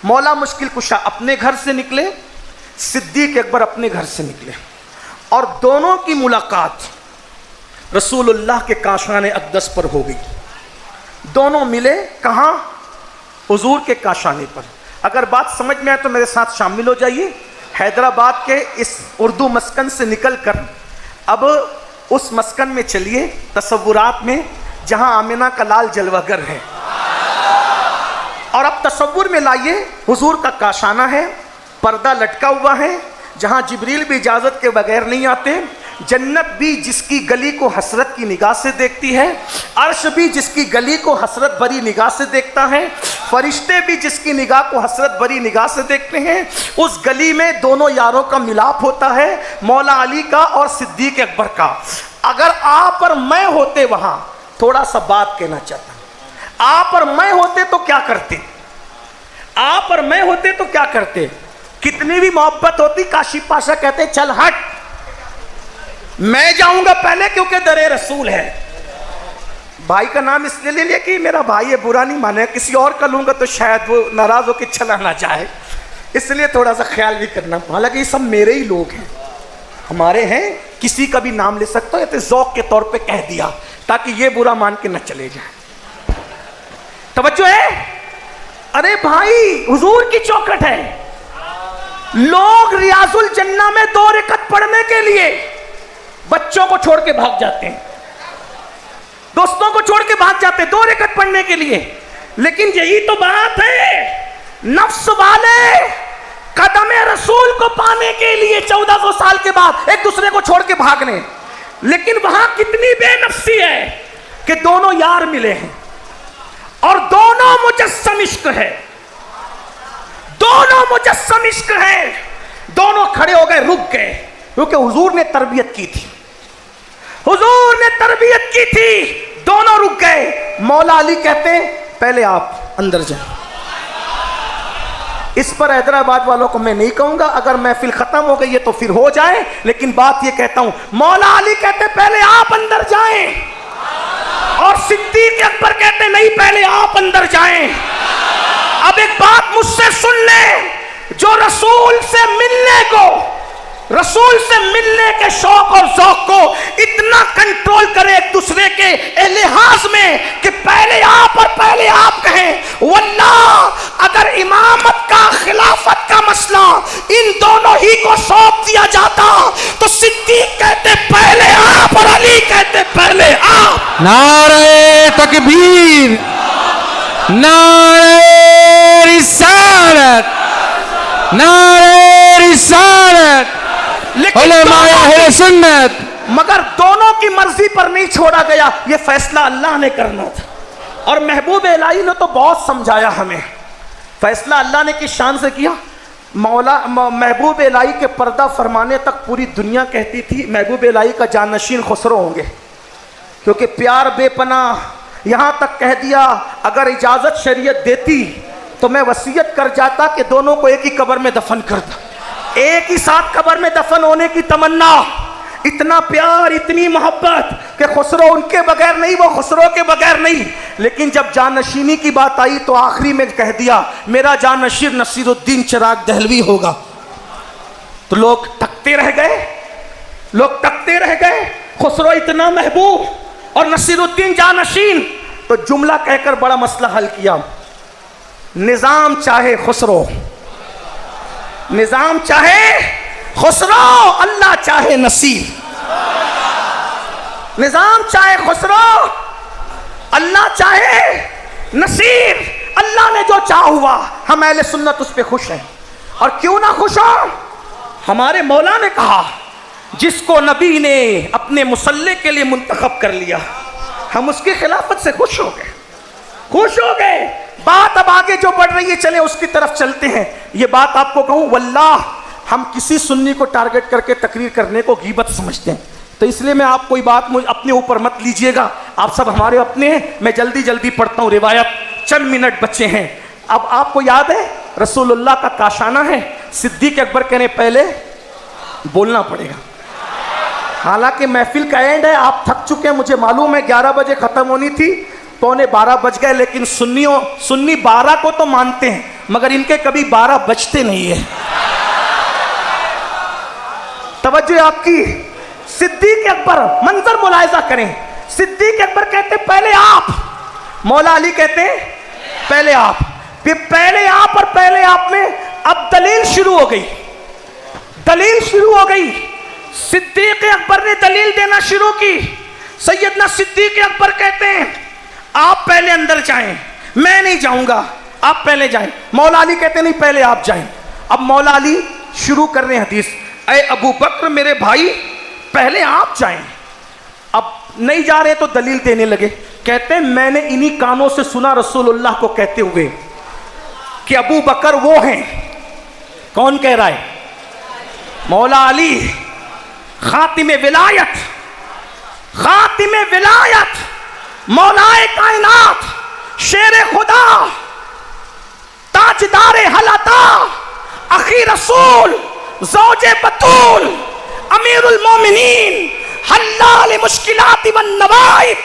مولا مشکل کشا اپنے گھر سے نکلے، صدیق اکبر اپنے گھر سے نکلے، اور دونوں کی ملاقات رسول اللہ کے کاشان اقدس پر ہو گئی۔ دونوں ملے کہاں؟ حضور کے کاشانے پر. اگر بات سمجھ میں آئے تو میرے ساتھ شامل ہو جائیے. حیدرآباد کے اس اردو مسکن سے نکل کر اب اس مسکن میں چلیے تصورات میں جہاں آمنہ کا لال جلوہ گر ہے, اور اب تصور میں لائیے حضور کا کاشانہ ہے, پردہ لٹکا ہوا ہے, جہاں جبریل بھی اجازت کے بغیر نہیں آتے, جنت بھی جس کی گلی کو حسرت کی نگاہ سے دیکھتی ہے, عرش بھی جس کی گلی کو حسرت بھری نگاہ سے دیکھتا ہے, فرشتے بھی جس کی نگاہ کو حسرت بھری نگاہ سے دیکھتے ہیں. اس گلی میں دونوں یاروں کا ملاپ ہوتا ہے, مولا علی کا اور صدیق اکبر کا. اگر آپ اور میں ہوتے وہاں, تھوڑا سا بات کہنا چاہتا ہوں, آپ اور میں ہوتے تو کیا کرتے؟ آپ اور میں ہوتے تو کیا کرتے؟ کتنی بھی محبت ہوتی, کاشی پاشا کہتے چل ہٹ, میں جاؤں گا پہلے کیونکہ در رسول ہے. بھائی کا نام اس لیے لے لیا کہ میرا بھائی ہے, برا نہیں مانے, کسی اور کا لوں گا تو شاید وہ ناراض ہو کے چلا نہ جائے, اس لیے تھوڑا سا خیال بھی کرنا. حالانکہ یہ سب میرے ہی لوگ ہیں, ہمارے ہیں, کسی کا بھی نام لے سکتا ہوں, یہ تو ذوق کے طور پہ کہہ دیا تاکہ یہ برا مان کے نہ چلے جائے. توجہ ہے؟ ارے بھائی حضور کی چوکھٹ ہے, لوگ ریاض الجنہ میں 2 رکعت پڑھنے کے لیے بچوں کو چھوڑ کے بھاگ جاتے ہیں, دوستوں کو چھوڑ کے بھاگ جاتے ہیں 2 رکعت پڑھنے کے لیے. لیکن یہی تو بات ہے, نفس والے قدم رسول کو پانے کے لیے 1400 سال کے بعد ایک دوسرے کو چھوڑ کے بھاگنے. لیکن وہاں کتنی بے نفسی ہے کہ دونوں یار ملے ہیں اور دونوں مجسم عشق ہے, دونوں مجسم عشق ہے. دونوں کھڑے ہو گئے, رک گئے, کیونکہ حضور نے تربیت کی تھی, حضور نے تربیت کی تھی. دونوں رک گئے. مولا علی کہتے ہیں پہلے آپ اندر جائیں. اس پر حیدرآباد والوں کو میں نہیں کہوں گا, اگر محفل ختم ہو گئی ہے تو پھر ہو جائے, لیکن بات یہ کہتا ہوں, مولا علی کہتے پہلے آپ اندر جائیں, اور صدیق اکبر کہتے نہیں پہلے آپ اندر جائیں. اب ایک بات مجھ سے سن لیں, جو رسول سے ملنے کو, رسول سے ملنے کے شوق اور ذوق کو اتنا کنٹرول کرے ایک دوسرے کے لحاظ میں کہ پہلے آپ اور پہلے آپ کہیں, واللہ اگر امامت کا, خلافت کا مسئلہ ان دونوں ہی کو سونپ دیا جاتا تو صدیق کہتے پہلے آپ اور علی کہتے پہلے آپ. نعرہ تکبیر, نعرہ رسالت, نعرہ رسالت, علماء اہل سنت. مگر دونوں کی مرضی پر نہیں چھوڑا گیا, یہ فیصلہ اللہ نے کرنا تھا. اور محبوب الہی نے تو بہت سمجھایا ہمیں, فیصلہ اللہ نے کس شان سے کیا. مولا محبوب الہی کے پردہ فرمانے تک پوری دنیا کہتی تھی محبوب الہی کا جانشین خسرو ہوں گے, کیونکہ پیار بے پناہ. یہاں تک کہہ دیا اگر اجازت شریعت دیتی تو میں وصیت کر جاتا کہ دونوں کو ایک ہی قبر میں دفن کر دوں, ایک ہی ساتھ قبر میں دفن ہونے کی تمنا. اتنا پیار, اتنی محبت کہ خسرو ان کے بغیر نہیں, وہ خسرو کے بغیر نہیں. لیکن جب جانشینی کی بات آئی تو آخری میں کہہ دیا میرا جانشین نصیر الدین چراغ دہلوی ہوگا. تو لوگ تکتے رہ گئے, لوگ تکتے رہ گئے. خسرو اتنا محبوب اور نصیر الدین جانشین. تو جملہ کہہ کر بڑا مسئلہ حل کیا, نظام چاہے خسرو, نظام چاہے خسرو, اللہ چاہے نصیر. نظام چاہے خسرو, اللہ چاہے نصیر. اللہ نے جو چاہ ہوا, ہم اہل سنت اس پہ خوش ہیں. اور کیوں نہ خوش ہوں, ہمارے مولا نے کہا جس کو نبی نے اپنے مصلح کے لیے منتخب کر لیا, ہم اس کی خلافت سے خوش ہو گئے, خوش ہو گئے. بات اب آگے جو بڑھ رہی ہے چلیں اس کی طرف چلتے ہیں. یہ بات آپ کو کہوں, واللہ ہم کسی سنی کو ٹارگٹ کر کے تقریر کرنے کو غیبت سمجھتے ہیں, تو اس لیے میں آپ کوئی بات اپنے اوپر مت لیجئے گا, آپ سب ہمارے اپنے ہیں. میں جلدی جلدی پڑھتا ہوں روایت, چند منٹ بچے ہیں. اب آپ کو یاد ہے رسول اللہ کا کاشانہ ہے, صدیق اکبر کہنے پہلے بولنا پڑے گا. حالانکہ محفل کا اینڈ ہے, آپ تھک چکے ہیں مجھے معلوم ہے, 11 بجے ختم ہونی تھی, 11:45 بج گئے. لیکن سنی 12 کو تو مانتے ہیں مگر ان کے کبھی 12 بجتے نہیں ہیں. توجہ آپ کی. صدیق اکبر, منظر ملاحظہ کریں, صدیق اکبر کہتے پہلے آپ, مولا علی کہتے پہلے آپ. پھر پہلے آپ اور پہلے آپ میں اب دلیل شروع ہو گئی، دلیل شروع ہو گئی. صدیق اکبر نے دلیل دینا شروع کی. سیدنا صدیق اکبر کہتے ہیں آپ پہلے اندر جائیں، میں نہیں جاؤں گا، آپ پہلے جائیں. مولا علی کہتے ہیں نہیں پہلے آپ جائیں. اب مولا علی شروع کر رہے ہیں حدیث، اے ابو بکر میرے بھائی پہلے آپ جائیں. اب نہیں جا رہے تو دلیل دینے لگے. کہتے ہیں میں نے انہی کانوں سے سنا رسول اللہ کو کہتے ہوئے کہ ابو بکر وہ ہیں. کون کہہ رہا ہے؟ مولا علی، خاتم ولایت، خاتم ولایت، مولا کائنات، شیر خدا، تاجدار حلتا، اخی رسول، زوج بطول، امیر المومنین، حلال مشکلات والنوائب،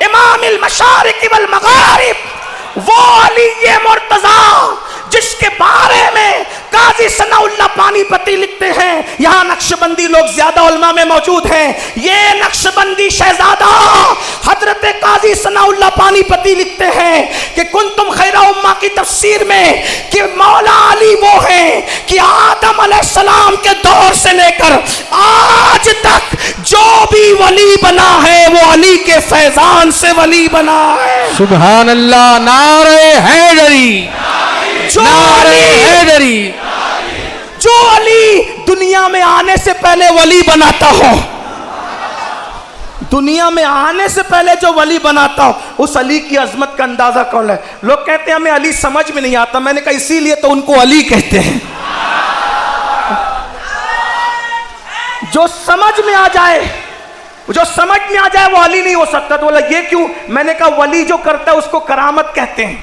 امام المشارق والمغارب، وہ علی مرتضیٰ جس کے بارے میں قاضی ثناء اللہ پانی پتی لکھتے ہیں. یہاں نقشبندی لوگ زیادہ علماء میں موجود ہیں. یہ نقشبندی شہزادہ حضرت قاضی ثناء اللہ پانی پتی لکھتے ہیں کہ کنتم خیر امہ کی تفسیر میں کہ مولا علی وہ ہیں کہ آدم علیہ السلام کے دور سے لے کر آج تک جو بھی ولی بنا ہے وہ علی کے فیضان سے ولی بنا ہے. سبحان اللہ. نعرہ حیدری، نعرہ حیدری. جو علی دنیا میں آنے سے پہلے ولی بناتا ہو، دنیا میں آنے سے پہلے جو ولی بناتا ہو، اس علی کی عظمت کا اندازہ کون ہے؟ لوگ کہتے ہیں ہمیں علی سمجھ میں نہیں آتا. میں نے کہا اسی لیے تو ان کو علی کہتے ہیں. جو سمجھ میں آ جائے، جو سمجھ میں آ جائے وہ علی نہیں ہو سکتا. تو بولا یہ کیوں؟ میں نے کہا ولی جو کرتا ہے اس کو کرامت کہتے ہیں،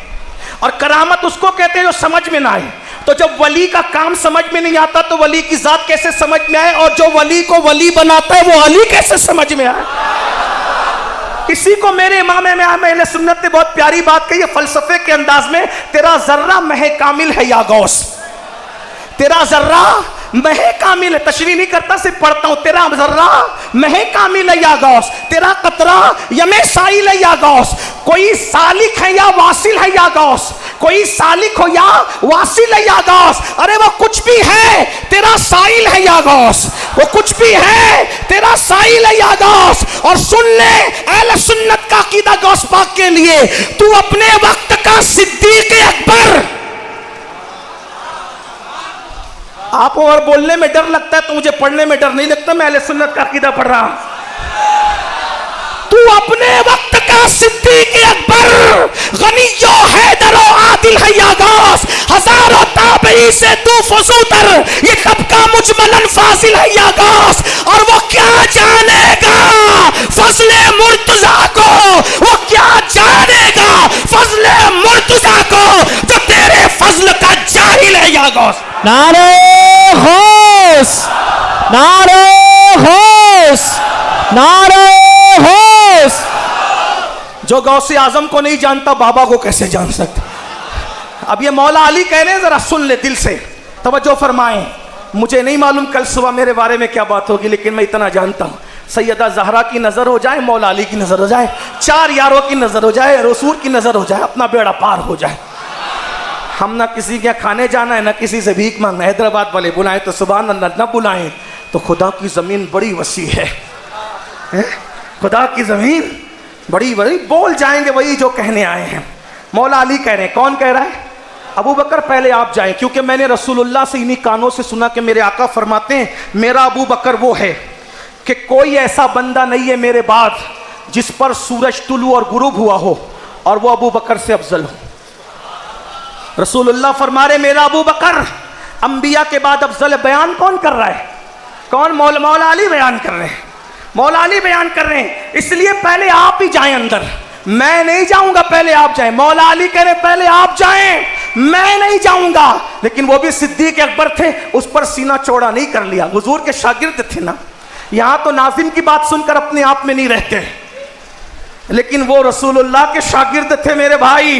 اور کرامت اس کو کہتے ہیں جو سمجھ میں نہ آئے. تو جب ولی کا کام سمجھ میں نہیں آتا تو ولی کی ذات کیسے سمجھ میں آئے؟ اور جو ولی کو ولی بناتا ہے وہ علی کیسے سمجھ میں آئے؟ اسی کو میرے امام اہل سنت نے بہت پیاری بات کہی ہے فلسفے کے انداز میں، تیرا ذرہ مہ کامل ہے یا غوث، تیرا ذرہ مہ کامل ہے. تشریح نہیں کرتا، صرف پڑھتا ہوں. تیرا ذرہ مہ کامل ہے یا غوث، تیرا قطرہ یم سائل ہے یا غوث. کوئی سالک ہے یا واصل ہے یا غوث، کوئی سالک ہو یا واصل ہے یا غوث. ارے وہ کچھ بھی ہے تیرا سائل ہے یا غوث، وہ کچھ بھی ہے تیرا سائل ہے یا غوث. اور سن لے اہل سنت کا عقیدہ غوث پاک کے لیے، تو اپنے وقت کا صدیق اکبر. آپ کو اور بولنے میں ڈر لگتا ہے تو مجھے پڑھنے میں ڈر نہیں لگتا. میں اہل سنت کا عقیدہ پڑھ رہا ہوں. تو اپنے وقت کا صدیق اکبر، غنی و حیدر و عادل ہے یا غوث، ہزاروں تابعی سے تو فزوتر، یہ کب کا مجملاً فاضل ہے یا غوث. اور وہ کیا جانے گا فضل مرتضیٰ کو، وہ کیا جانے گا فضل مرتضیٰ کو جو تیرے فضل کا جاہل ہے یا غوث. نعرہ غوث، نعرہ غوث، نعرہ غوث. جو غوث اعظم کو نہیں جانتا بابا کو کیسے جان سکتا؟ اب یہ مولا علی کہہ رہے ہیں، ذرا سن لے دل سے، توجہ فرمائیں. مجھے نہیں معلوم کل صبح میرے بارے میں کیا بات ہوگی، لیکن میں اتنا جانتا ہوں سیدہ زہرا کی نظر ہو جائے، مولا علی کی نظر ہو جائے، چار یاروں کی نظر ہو جائے، رسول کی نظر ہو جائے، اپنا بیڑا پار ہو جائے. ہم نہ کسی کے کھانے جانا ہے، نہ کسی سے بھیک مانگنا. حیدرآباد والے بلائیں تو سبحان اللہ، نہ بلائیں تو خدا کی زمین بڑی وسیع ہے. خدا کی زمین بڑی بڑی، بول جائیں گے وہی جو کہنے آئے ہیں. مولا علی کہہ رہے ہیں. کون کہہ رہا ہے؟ ابو بکر پہلے آپ جائیں، کیونکہ میں نے رسول اللہ سے انہی کانوں سے سنا کہ میرے آقا فرماتے ہیں میرا ابو بکر وہ ہے کہ کوئی ایسا بندہ نہیں ہے میرے بعد جس پر سورج طلوع اور غروب ہوا ہو اور وہ ابو بکر سے افضل ہو. رسول اللہ فرما رہے میرا ابو بکر انبیاء کے بعد افضل. بیان کون کر رہا ہے؟ کون؟ مولا علی بیان کر رہے ہیں. مولا علی بیان کر رہے ہیں. اس لیے پہلے آپ ہی جائیں اندر، میں نہیں جاؤں گا، پہلے آپ جائیں. مولا علی کہہ رہے پہلے آپ جائیں، میں نہیں جاؤں گا. لیکن وہ بھی صدیق اکبر تھے، اس پر سینہ چوڑا نہیں کر لیا. حضور کے شاگرد تھے نا. یہاں تو ناظم کی بات سن کر اپنے آپ میں نہیں رہتے، لیکن وہ رسول اللہ کے شاگرد تھے میرے بھائی.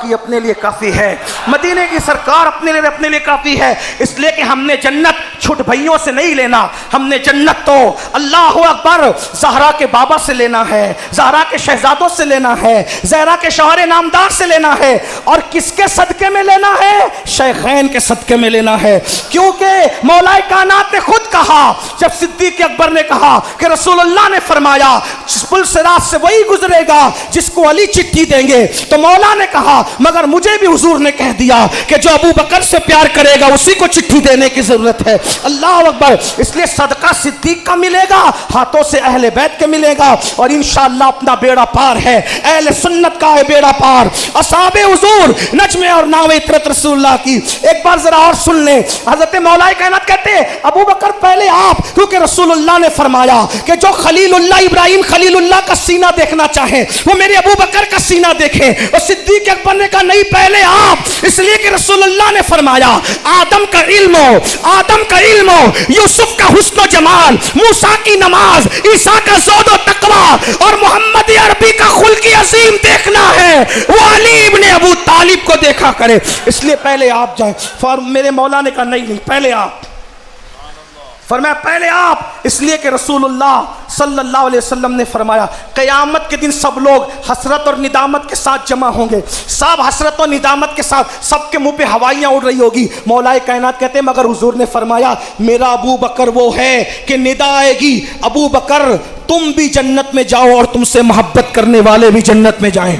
باقی اپنے لیے کافی ہے، مدینے کی سرکار اپنے لیے کافی ہے، اس لیے کہ ہم نے جنت چھٹ بھائیوں سے نہیں لینا، ہم نے جنت تو اللہ اکبر زہرا کے بابا سے لینا ہے، زہرا کے شہزادوں سے لینا ہے، زہرا کے شوہر نامدار سے لینا ہے، اور کس کے صدقے میں لینا ہے؟ شیخین کے صدقے میں لینا ہے، کیونکہ مولا کائنات نے خود کہا، جب صدیق اکبر نے کہا کہ رسول اللہ نے فرمایا پل صراط سے وہی گزرے گا جس کو علی چٹھی دیں گے، تو مولا نے کہا مگر مجھے بھی حضور نے کہہ دیا کہ جو ابو بکر سے پیار کرے گا اسی کو چٹھی دینے کی ضرورت ہے۔ اللہ اکبر، اس لیے صدقہ صدیق کا ملے گا، ہاتھوں سے اہل بیت کے ملے گا، اور انشاءاللہ اپنا بیڑا پار ہے، اہل سنت کا ہے بیڑا پار، اصحاب حضور نجم اور ناوے عطرت رسول اللہ کی۔ ایک بار ذرا اور سن لیں، حضرت مولا کائنات کہتے ہیں ابو بکر پہلے آپ، کیونکہ رسول اللہ نے فرمایا کہ جو خلیل اللہ ابراہیم خلیل اللہ کا سینہ دیکھنا چاہیں وہ میرے ابو بکر کا سینہ دیکھیں، اور صدیق اکبر نے کہا نہیں پہلے آپ، اس لیے کہ رسول اللہ نے فرمایا آدم کا علم ہو، یوسف کا حسن و جمال، موسیٰ کی نماز، عیسیٰ کا زہد و تقوی، اور محمد عربی کا خلق عظیم دیکھنا ہے وہ علی ابن ابو طالب کو دیکھا کرے، اس لیے پہلے آپ جائیں۔ میرے مولا نے کہا نہیں پہلے آپ، فرمایا پہلے آپ، اس لیے کہ رسول اللہ صلی اللہ علیہ وسلم نے فرمایا قیامت کے دن سب لوگ حسرت اور ندامت کے ساتھ جمع ہوں گے، سب حسرت اور ندامت کے ساتھ، سب کے منہ پہ ہوائیاں اڑ رہی ہوگی۔ مولا کائنات کہتے ہیں مگر حضور نے فرمایا میرا ابو بکر وہ ہے کہ ندا آئے گی ابو بکر تم بھی جنت میں جاؤ اور تم سے محبت کرنے والے بھی جنت میں جائیں،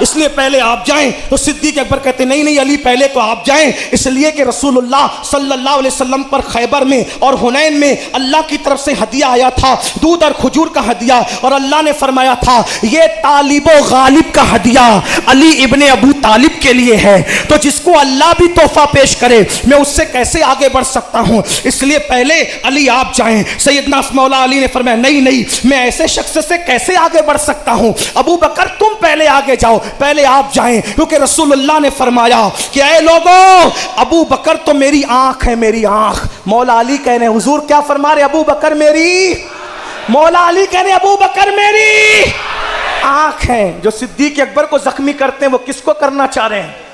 اس لیے پہلے آپ جائیں۔ تو صدیق اکبر کہتے نہیں علی پہلے تو آپ جائیں، اس لیے کہ رسول اللہ صلی اللہ علیہ وسلم پر خیبر میں اور حنین میں اللہ کی طرف سے ہدیہ آیا تھا، دودھ اور کھجور کا ہدیہ، اور اللہ نے فرمایا تھا یہ طالب و غالب کا ہدیہ علی ابن ابو طالب کے لیے ہے، تو جس کو اللہ بھی تحفہ پیش کرے میں اس سے کیسے آگے بڑھ سکتا ہوں، اس لیے پہلے علی آپ جائیں۔ سیدنا مولا علی نے فرمایا نہیں میں ایسے شخص سے کیسے آگے بڑھ سکتا ہوں، ابو بکر تم پہلے آگے جاؤ، پہلے آپ جائیں، کیونکہ رسول اللہ نے فرمایا کہ اے لوگوں ابو بکر تو میری آنکھ ہے، میری آنکھ۔ مولا علی کہہ رہے ہیں حضور کیا فرما رہے ابو بکر میری، مولا علی کہہ رہے ہیں ابو بکر میری آنکھ ہے۔ جو صدیق اکبر کو زخمی کرتے ہیں وہ کس کو کرنا چاہ رہے ہیں؟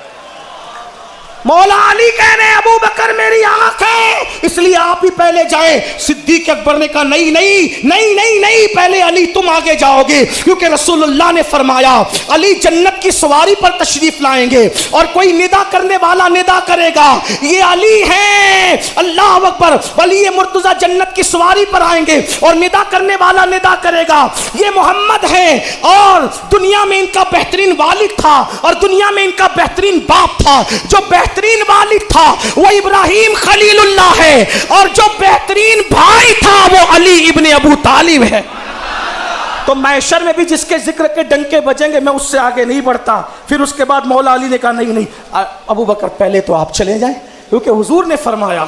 مولا علی کہہ رہے ہیں ابو بکر میری آنکھ ہے، اس لیے آپ ہی پہلے جائیں۔ صدیق اکبر نے کہا نہیں پہلے علی تم آگے جاؤ گے، کیونکہ رسول اللہ نے فرمایا علی جنت کی سواری پر تشریف لائیں گے، اور کوئی ندا کرنے والا ندا کرے گا یہ علی ہیں، اللہ اکبر، ولی مرتضی جنت کی سواری پر آئیں گے اور ندا کرنے والا ندا کرے گا یہ محمد ہے، اور دنیا میں ان کا بہترین والد تھا اور دنیا میں ان کا بہترین باپ تھا، جو بہترین والد تھا وہ ابراہیم خلیل اللہ ہے، اور جو بہترین بھائی تھا وہ علی ابن ابو طالب ہے۔ تو محشر میں بھی جس کے ذکر کے ڈنکے بجیں گے میں اس سے آگے نہیں بڑھتا۔ پھر اس کے بعد مولا علی نے کہا نہیں ابو بکر پہلے تو آپ چلے جائیں، کیونکہ حضور نے فرمایا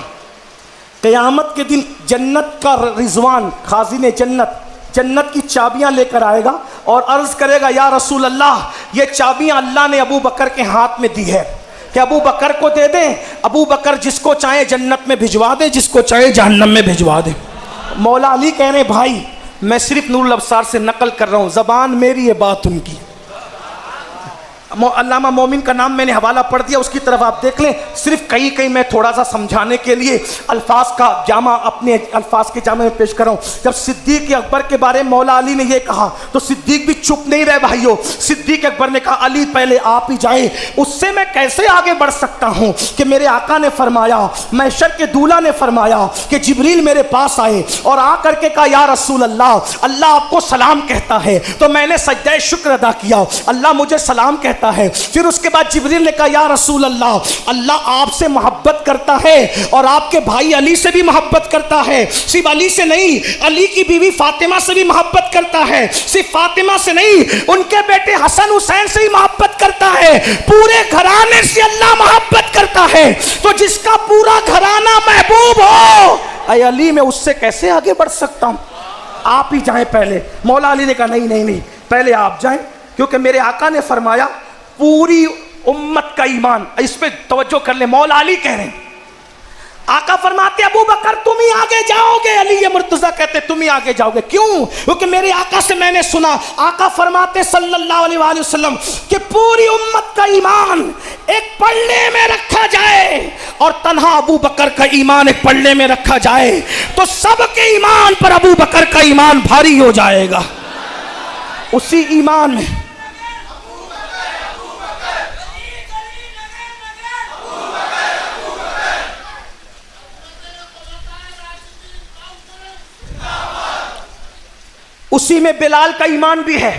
قیامت کے دن جنت کا رضوان خازن جنت کی چابیاں لے کر آئے گا اور عرض کرے گا یا رسول اللہ یہ چابیاں اللہ نے ابو بکر کے ہاتھ میں دی ہے کہ ابو بکر کو دے دیں، ابو بکر جس کو چاہے جنت میں بھجوا دے، جس کو چاہے جہنم میں بھجوا دے۔ مولا علی کہہ رہے ہیں بھائی میں صرف نور الابصار سے نقل کر رہا ہوں، زبان میری ہے بات ان کی۔ علامہ مومن کا نام میں نے حوالہ پڑھ دیا، اس کی طرف آپ دیکھ لیں، صرف کہیں میں تھوڑا سا سمجھانے کے لیے الفاظ کا جامع اپنے الفاظ کے جامع میں پیش کر رہا ہوں۔ جب صدیق اکبر کے بارے میں مولا علی نے یہ کہا تو صدیق بھی چپ نہیں رہے بھائیو، صدیق اکبر نے کہا علی پہلے آپ ہی جائیں، اس سے میں کیسے آگے بڑھ سکتا ہوں کہ میرے آقا نے فرمایا، محشر کے دولہ نے فرمایا کہ جبریل میرے پاس آئے اور آ کر کے کہا یا رسول اللہ آپ کو سلام کہتا ہے، تو میں نے سجدہ شکر ادا کیا، اللہ مجھے سلام کہتا ہے۔ پھر اس کے بعد جبریل نے کہا یا رسول اللہ آپ سے محبت کرتا ہے اور آپ کے بھائی علی سے بھی محبت کرتا ہے، صرف علی سے نہیں علی کی بیوی فاطمہ سے بھی محبت کرتا ہے، صرف فاطمہ سے نہیں ان کے بیٹے حسن حسین سے بھی محبت کرتا ہے، پورے گھرانے سے اللہ محبت کرتا ہے، تو جس کا پورا گھرانہ محبوب ہو اے علی میں اس سے کیسے آگے بڑھ سکتا ہوں، آپ ہی جائیں پہلے۔ مولا علی نے کہا نہیں پہلے آپ جائیں، کیونکہ میرے آقا نے فرمایا پوری امت کا ایمان، اس پہ توجہ کر لیں، مولا علی کہہ رہے ہیں آقا فرماتے ابو بکر تم ہی آگے جاؤ گے، علی مرتضی کہتے تم ہی آگے جاؤ گے، کیوں؟ کیونکہ میرے آقا سے میں نے سنا، آقا فرماتے صلی اللہ علیہ وآلہ وسلم کہ پوری امت کا ایمان ایک پلڑے میں رکھا جائے اور تنہا ابو بکر کا ایمان ایک پلڑے میں رکھا جائے تو سب کے ایمان پر ابو بکر کا ایمان بھاری ہو جائے گا۔ اسی ایمان میں اسی میں بلال کا ایمان بھی ہے،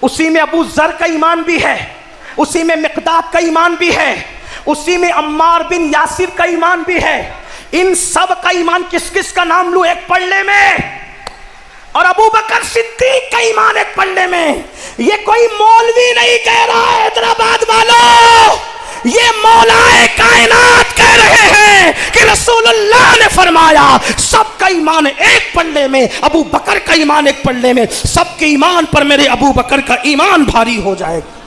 اسی میں ابو ذر کا ایمان بھی ہے، اسی میں مقداد کا ایمان بھی ہے، اسی میں عمار بن یاسر کا ایمان بھی ہے۔ ان سب کا ایمان کس کس کا نام لوں ایک پلڑے میں، اور ابو بکر صدیق کا ایمان ایک پلڑے میں۔ یہ کوئی مولوی نہیں کہہ رہا ہے حیدرآباد والوں، یہ مولا کائنات کہہ رہے ہیں کہ رسول اللہ نے فرمایا سب کا ایمان ایک پلڑے میں، ابو بکر کا ایمان ایک پلڑے میں، سب کے ایمان پر میرے ابو بکر کا ایمان بھاری ہو جائے گا۔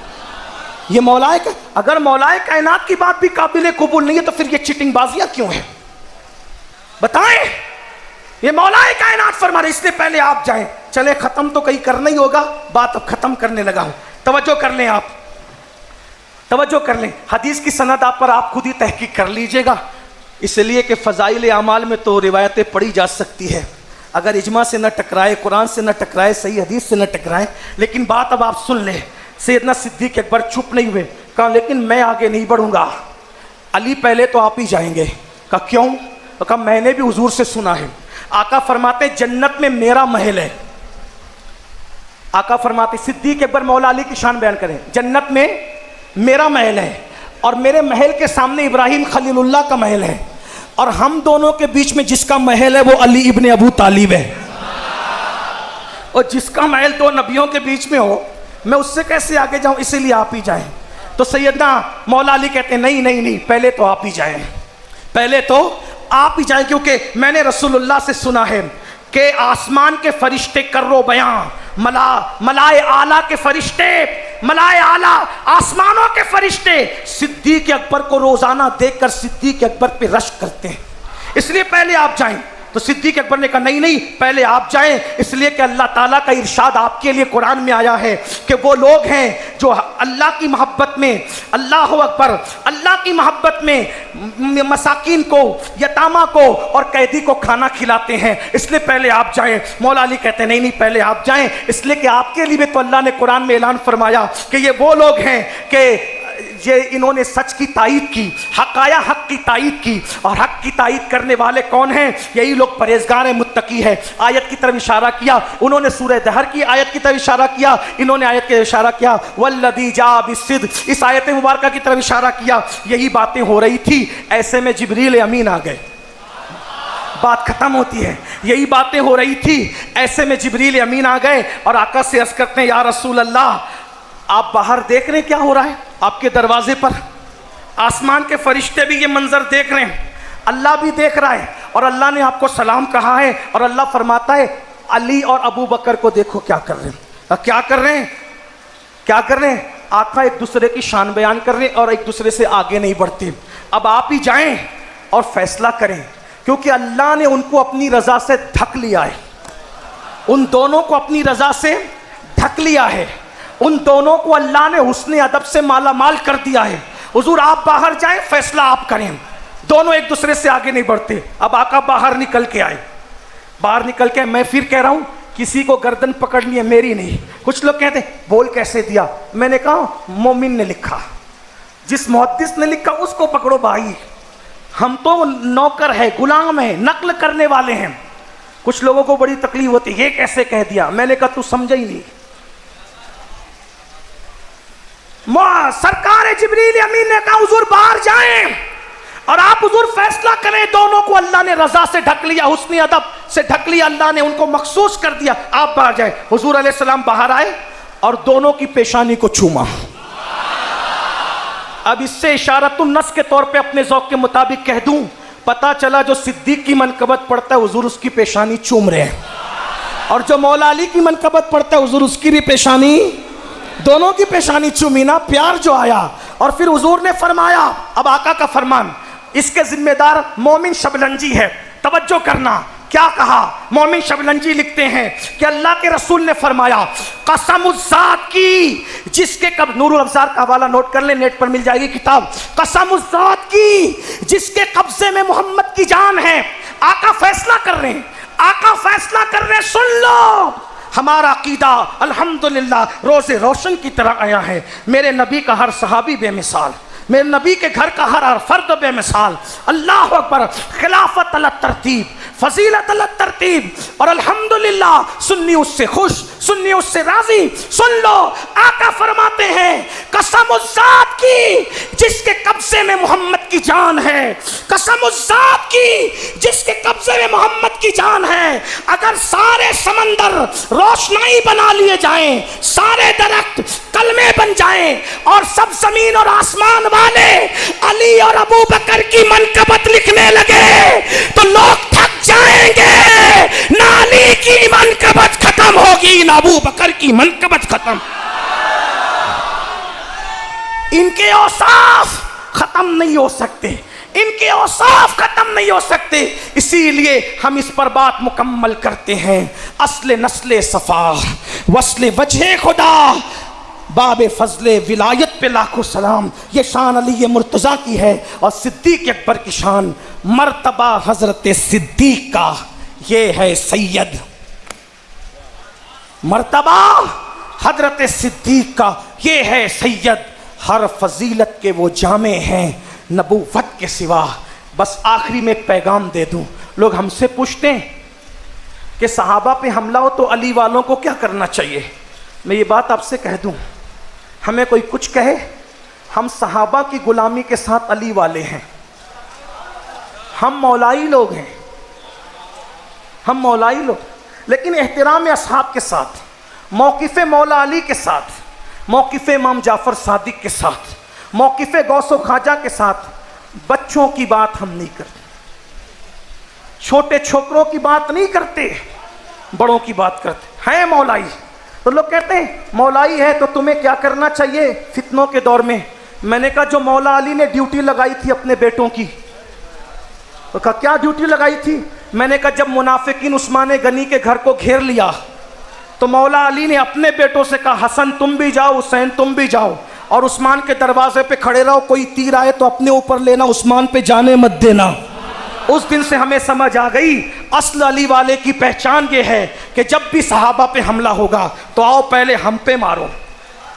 یہ مولا اگر مولا کائنات کی بات بھی قابل قبول نہیں ہے تو پھر یہ چیٹنگ بازیاں کیوں ہیں؟ بتائیں، یہ مولا کائنات فرما رہے، اس لیے پہلے آپ جائیں۔ چلے ختم تو کہیں کرنا ہی ہوگا، بات اب ختم کرنے لگا ہوں، توجہ کر لیں، آپ توجہ کر لیں۔ حدیث کی سند آپ پر آپ خود ہی تحقیق کر لیجئے گا، اس لیے کہ فضائل اعمال میں تو روایتیں پڑھی جا سکتی ہے، اگر اجماع سے نہ ٹکرائے، قرآن سے نہ ٹکرائے، صحیح حدیث سے نہ ٹکرائے، لیکن بات اب آپ سن لیں۔ سیدنا صدیق اکبر چپ نہیں ہوئے، کہا لیکن میں آگے نہیں بڑھوں گا، علی پہلے تو آپ ہی جائیں گے۔ کہا کیوں؟ کہا میں نے بھی حضور سے سنا ہے، آقا فرماتے جنت میں میرا محل ہے۔ آقا فرماتے صدیق اکبر مولا علی کی شان بیان کریں، جنت میں میرا محل ہے اور میرے محل کے سامنے ابراہیم خلیل اللہ کا محل ہے، اور ہم دونوں کے بیچ میں جس کا محل ہے وہ علی ابن ابو طالب ہے، اور جس کا محل دو نبیوں کے بیچ میں ہو میں اس سے کیسے آگے جاؤں، اسی لیے آپ ہی جائیں۔ تو سیدنا مولا علی کہتے ہیں نہیں نہیں نہیں، پہلے تو آپ ہی جائیں، پہلے تو آپ ہی جائیں، کیونکہ میں نے رسول اللہ سے سنا ہے کہ آسمان کے فرشتے کر و بیاں، ملائے اعلیٰ کے فرشتے، ملائے اعلیٰ آسمانوں کے فرشتے صدیق اکبر کو روزانہ دیکھ کر صدیق اکبر پہ رشک کرتے ہیں، اس لیے پہلے آپ جائیں۔ تو صدیق اکبر نے کہا نہیں نہیں، پہلے آپ جائیں، اس لیے کہ اللہ تعالیٰ کا ارشاد آپ کے لیے قرآن میں آیا ہے کہ وہ لوگ ہیں جو اللہ کی محبت میں، اللہ اکبر، اللہ کی محبت میں مساکین کو، یتامہ کو اور قیدی کو کھانا کھلاتے ہیں، اس لیے پہلے آپ جائیں۔ مولا علی کہتے ہیں نہیں نہیں، پہلے آپ جائیں، اس لیے کہ آپ کے لیے بھی تو اللہ نے قرآن میں اعلان فرمایا کہ یہ وہ لوگ ہیں کہ یہ انہوں نے سچ کی تائید کی، حق آیا حق کی تائید کی، اور حق کی تائید کرنے والے کون ہیں؟ یہی لوگ پرہیزگار ہیں، متقی ہیں۔ آیت کی طرف اشارہ کیا، انہوں نے سورہ دہر کی آیت کی طرف اشارہ کیا، انہوں نے آیت کی اشارہ کیا والذی جاء بالصدق، اس آیت مبارکہ کی طرف اشارہ کیا۔ یہی باتیں ہو رہی تھی، ایسے میں جبریل امین آ گئے، بات ختم ہوتی ہے۔ یہی باتیں ہو رہی تھی، ایسے میں جبریل امین آ گئے اور آقا سے عرض کرتے ہیں یا رسول اللہ، آپ باہر دیکھ رہے ہیں کیا ہو رہا ہے آپ کے دروازے پر، آسمان کے فرشتے بھی یہ منظر دیکھ رہے ہیں، اللہ بھی دیکھ رہا ہے، اور اللہ نے آپ کو سلام کہا ہے، اور اللہ فرماتا ہے علی اور ابو بکر کو دیکھو کیا کر رہے ہیں، کیا کر رہے ہیں، کیا کر رہے ہیں۔ آقا ایک دوسرے کی شان بیان کر رہے ہیں اور ایک دوسرے سے آگے نہیں بڑھتے۔ اب آپ ہی جائیں اور فیصلہ کریں، کیونکہ اللہ نے ان کو اپنی رضا سے ڈھک لیا ہے، ان دونوں کو اپنی رضا سے ڈھک لیا ہے، ان دونوں کو اللہ نے حسن ادب سے مالا مال کر دیا ہے۔ حضور آپ باہر جائیں، فیصلہ آپ کریں، دونوں ایک دوسرے سے آگے نہیں بڑھتے۔ اب آقا باہر نکل کے آئے، باہر نکل کے میں پھر کہہ رہا ہوں کسی کو گردن پکڑنی ہے، میری نہیں۔ کچھ لوگ کہتے ہیں بول کیسے دیا، میں نے کہا مومن نے لکھا، جس محدث نے لکھا اس کو پکڑو بھائی، ہم تو نوکر ہے، غلام ہے، نقل کرنے والے ہیں۔ کچھ لوگوں کو بڑی تکلیف ہوتی ہے یہ کیسے کہہ دیا، میں نے کہا تو سمجھا ہی نہیں۔ سرکار جبریل امین نے کہا حضور باہر جائیں اور آپ حضور فیصلہ کریں، دونوں کو اللہ نے رضا سے ڈھک لیا، حسن ادب سے ڈھک لیا، اللہ نے ان کو مخصوص کر دیا، آپ باہر جائیں۔ حضور علیہ السلام باہر آئے اور دونوں کی پیشانی کو چوما۔ اب اس سے اشارۃ النص کے طور پہ اپنے ذوق کے مطابق کہہ دوں، پتہ چلا جو صدیق کی منقبت پڑھتا ہے حضور اس کی پیشانی چوم رہے ہیں، اور جو مولا علی کی منقبت پڑھتا ہے حضور اس کی بھی پیشانی، دونوں کی پیشانی چومی نا، پیار جو آیا۔ اور پھر حضور نے فرمایا، اب آقا کا فرمان، اس کے ذمہ دار مومن شبلنجی ہے. توجہ کرنا کیا کہا. مومن شبلنجی لکھتے ہیں کہ اللہ کے رسول نے فرمایا قسم الذات کی جس کے نور الابصار کا حوالہ نوٹ کر لیں, نیٹ پر مل جائے گی کتاب. قسم الذات کی جس کے قبضے میں محمد کی جان ہے. آقا فیصلہ کر رہے ہیں, آقا فیصلہ کر رہے ہیں, سن لو. ہمارا عقیدہ الحمدللہ روز روشن کی طرح آیا ہے. میرے نبی کا ہر صحابی بے مثال, میرے نبی کے گھر کا ہر فرد بے مثال. اللہ اکبر. خلافت علی ترتیب, فضیلت علی ترتیب, اور الحمدللہ سنی اس سے خوش, سنی اس سے راضی. سن لو, آقا فرماتے ہیں قسم الذات کی جس کے قبضے میں محمد کی جان ہے. قسم الذات کی جس کے قبضے میں محمد کی جان ہے. اگر سارے سمندر روشنائی بنا لیے جائیں, سارے درخت کلمے بن جائیں, اور سب زمین اور آسمان والے علی اور ابو بکر کی منقبت لکھنے لگے تو لوگ تھک جائیں گے. نہ علی کی منقبت ختم ہوگی, نہ ابو بکر کی منقبت ختم. ان کے اوصاف ختم نہیں ہو سکتے, ان کے اوصاف ختم نہیں ہو سکتے. اسی لیے ہم اس پر بات مکمل کرتے ہیں. اصل نسل صفا, وصل وجہ خدا, باب فضل ولایت پہ لاکھوں سلام. یہ شان علی مرتضیٰ کی ہے اور صدیق اکبر کی شان. مرتبہ حضرت صدیق کا یہ ہے سید, مرتبہ حضرت صدیق کا یہ ہے سید. ہر فضیلت کے وہ جامع ہیں نبوت کے سوا. بس آخری میں ایک پیغام دے دوں. لوگ ہم سے پوچھتے ہیں کہ صحابہ پہ حملہ ہو تو علی والوں کو کیا کرنا چاہیے. میں یہ بات آپ سے کہہ دوں, ہمیں کوئی کچھ کہے, ہم صحابہ کی غلامی کے ساتھ علی والے ہیں. ہم مولائی لوگ ہیں, ہم مولائی لوگ, لیکن احترام اصحاب کے ساتھ, موقف مولا علی کے ساتھ, موقف امام جعفر صادق کے ساتھ, موقف غوث و خواجہ کے ساتھ. بچوں کی بات ہم نہیں کرتے, چھوٹے چھوکروں کی بات نہیں کرتے, بڑوں کی بات کرتے ہیں. مولائی تو لوگ کہتے ہیں مولائی ہے تو تمہیں کیا کرنا چاہیے فتنوں کے دور میں. میں نے کہا جو مولا علی نے ڈیوٹی لگائی تھی اپنے بیٹوں کی, تو کہا کیا ڈیوٹی لگائی تھی. میں نے کہا جب منافقین عثمان غنی کے گھر کو گھیر لیا تو مولا علی نے اپنے بیٹوں سے کہا حسن تم بھی جاؤ, حسین تم بھی جاؤ, اور عثمان کے دروازے پہ کھڑے رہو, کوئی تیر آئے تو اپنے اوپر لینا, عثمان پہ جانے مت دینا. اس دن سے ہمیں سمجھ آ گئی اصل علی والے کی پہچان یہ ہے کہ جب بھی صحابہ پہ حملہ ہوگا تو آؤ پہلے ہم پہ مارو,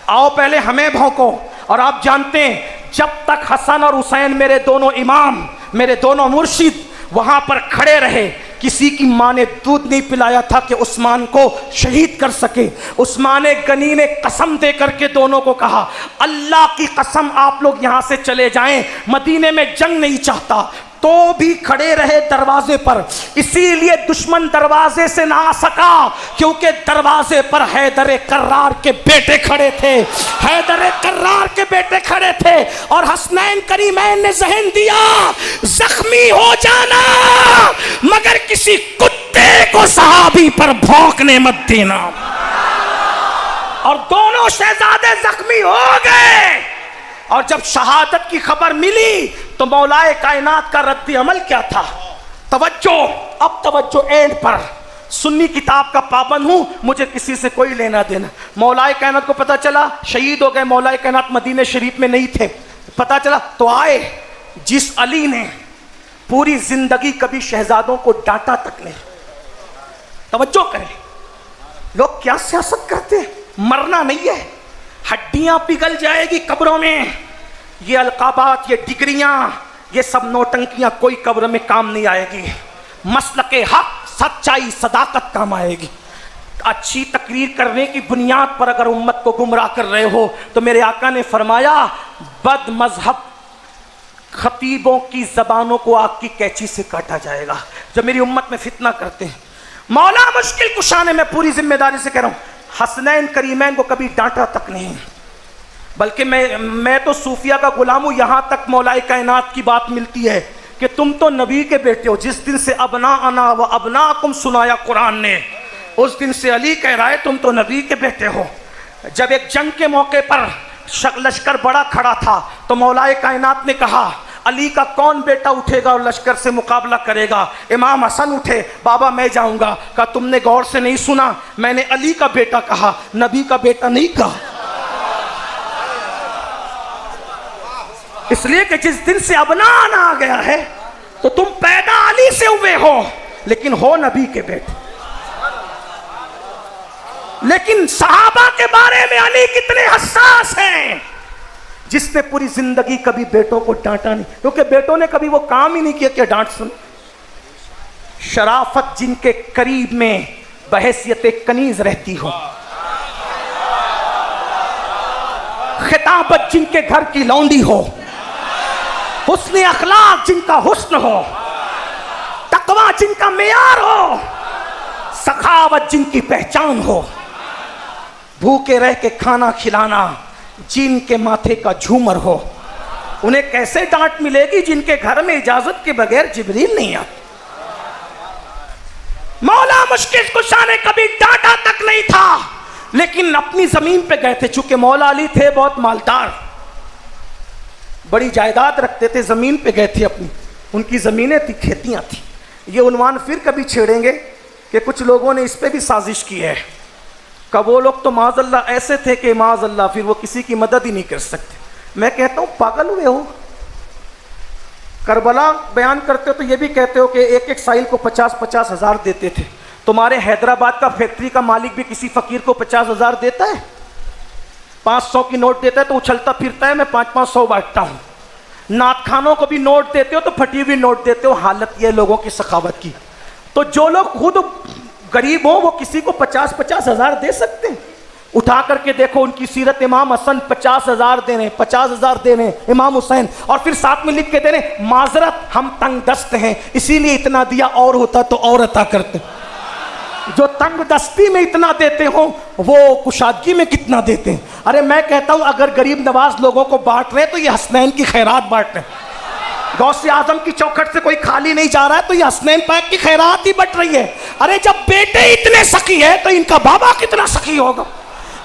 آؤ پہلے ہمیں بھونکو. اور آپ جانتے ہیں جب تک حسن اور حسین میرے دونوں امام, میرے دونوں مرشد وہاں پر کھڑے رہے, کسی کی ماں نے دودھ نہیں پلایا تھا کہ عثمان کو شہید کر سکے. عثمان غنی نے قسم دے کر کے دونوں کو کہا اللہ کی قسم آپ لوگ یہاں سے چلے جائیں, مدینے میں جنگ نہیں چاہتا, تو بھی کھڑے رہے دروازے پر. اسی لیے دشمن دروازے سے نہ آ سکا کیونکہ دروازے پر حیدر کرار کے بیٹے کھڑے تھے, حیدر کرار کے بیٹے کھڑے تھے. اور حسنین کریمین نے ذہن دیا زخمی ہو جانا مگر کسی کتے کو صحابی پر بھونکنے مت دینا. اور دونوں شہزادے زخمی ہو گئے. اور جب شہادت کی خبر ملی تو مولائے کائنات کا رد عمل کیا تھا. توجہ, اب توجہ اینڈ پر. سنی کتاب کا پابند ہوں, مجھے کسی سے کوئی لینا دینا. مولائے کائنات کو پتا چلا شہید ہو گئے, مولائے کائنات مدینہ شریف میں نہیں تھے, پتا چلا تو آئے. جس علی نے پوری زندگی کبھی شہزادوں کو ڈانٹا تک نہیں. توجہ کریں, لوگ کیا سیاست کرتے ہیں, مرنا نہیں ہے, ہڈیاں پگھل جائے گی قبروں میں. یہ القابات, یہ ڈگریاں, یہ سب نوٹنکیاں کوئی قبر میں کام نہیں آئے گی. مسلک حق, سچائی, صداقت کام آئے گی. اچھی تقریر کرنے کی بنیاد پر اگر امت کو گمراہ کر رہے ہو تو میرے آقا نے فرمایا بد مذہب خطیبوں کی زبانوں کو آگ کی کینچی سے کاٹا جائے گا جو میری امت میں فتنہ کرتے ہیں. مولا مشکل کشا نے, میں پوری ذمہ داری سے کہہ رہا ہوں, حسنین کریمین کو کبھی ڈانٹا تک نہیں, بلکہ میں تو صوفیہ کا غلام ہوں. یہاں تک مولائے کائنات کی بات ملتی ہے کہ تم تو نبی کے بیٹے ہو. جس دن سے ابناءنا و ابناءکم سنایا قرآن نے, اس دن سے علی کہہ رہا ہے تم تو نبی کے بیٹے ہو. جب ایک جنگ کے موقع پر لشکر بڑا کھڑا تھا تو مولائے کائنات نے کہا علی کا کون بیٹا اٹھے گا اور لشکر سے مقابلہ کرے گا؟ امام حسن اٹھے، بابا میں جاؤں گا۔ کہا تم نے غور سے نہیں سنا، میں نے علی کا بیٹا کہا، نبی کا بیٹا نہیں کہا۔ اس لیے کہ جس دن سے ابنان آ گیا ہے تو تم پیدا علی سے ہوئے ہو لیکن ہو نبی کے بیٹے۔ لیکن صحابہ کے بارے میں علی کتنے حساس ہیں، جس نے پوری زندگی کبھی بیٹوں کو ڈانٹا نہیں، کیونکہ بیٹوں نے کبھی وہ کام ہی نہیں کیا کہ ڈانٹ سن۔ شرافت جن کے قریب میں بحیثیت کنیز رہتی ہو، خطابت جن کے گھر کی لونڈی ہو، حسن اخلاق جن کا حسن ہو، تقوی جن کا معیار ہو، سخاوت جن کی پہچان ہو، بھوکے رہ کے کھانا کھلانا جن کے ماتھے کا جھومر ہو، انہیں کیسے ڈانٹ ملے گی جن کے گھر میں اجازت کے بغیر جبریل نہیں آتا؟ مولا مشکل کشا نے کبھی ڈانٹا تک نہیں تھا، لیکن اپنی زمین پہ گئے تھے، چونکہ مولا علی تھے بہت مالدار، بڑی جائیداد رکھتے تھے، زمین پہ گئے تھے اپنی، ان کی زمینیں تھی، کھیتیاں تھیں۔ یہ عنوان پھر کبھی چھیڑیں گے کہ کچھ لوگوں نے اس پہ بھی سازش کی ہے کہ وہ لوگ تو معاذ اللہ ایسے تھے کہ معاذ اللہ پھر وہ کسی کی مدد ہی نہیں کر سکتے۔ میں کہتا ہوں پاگل ہوئے ہو؟ کربلا بیان کرتے ہو تو یہ بھی کہتے ہو کہ ایک ایک سائل کو 50-50 ہزار دیتے تھے، تمہارے حیدرآباد کا فیکٹری کا مالک بھی کسی فقیر کو 50,000 دیتا ہے؟ 500 کی نوٹ دیتا ہے تو اچھلتا پھرتا ہے، میں 500 بانٹتا ہوں۔ نعت خانوں کو بھی نوٹ دیتے ہو تو پھٹی ہوئی نوٹ دیتے ہو۔ حالت یہ لوگوں کی سخاوت کی، تو جو لوگ خود غریب ہوں وہ کسی کو 50-50 ہزار دے سکتے ہیں؟ اٹھا کر کے دیکھو ان کی سیرت، امام حسن 50,000 دے رہے، 50,000 دے رہے، امام حسین، اور پھر ساتھ میں لکھ کے دے رہے معذرت ہم تنگ دست ہیں اسی لیے اتنا دیا، اور ہوتا تو اور عطا کرتے۔ جو تنگ دستی میں اتنا دیتے ہوں وہ کشادگی میں کتنا دیتے ہیں؟ ارے میں کہتا ہوں اگر غریب نواز لوگوں کو بانٹ رہے تو یہ حسنین کی خیرات بانٹ رہے ہیں۔ غوث اعظم کی چوکھٹ سے کوئی خالی نہیں جا رہا ہے تو یہ حسنین پاک کی خیرات ہی بٹ رہی ہے۔ ارے جب بیٹے اتنے سخی ہے تو ان کا بابا کتنا سخی ہوگا؟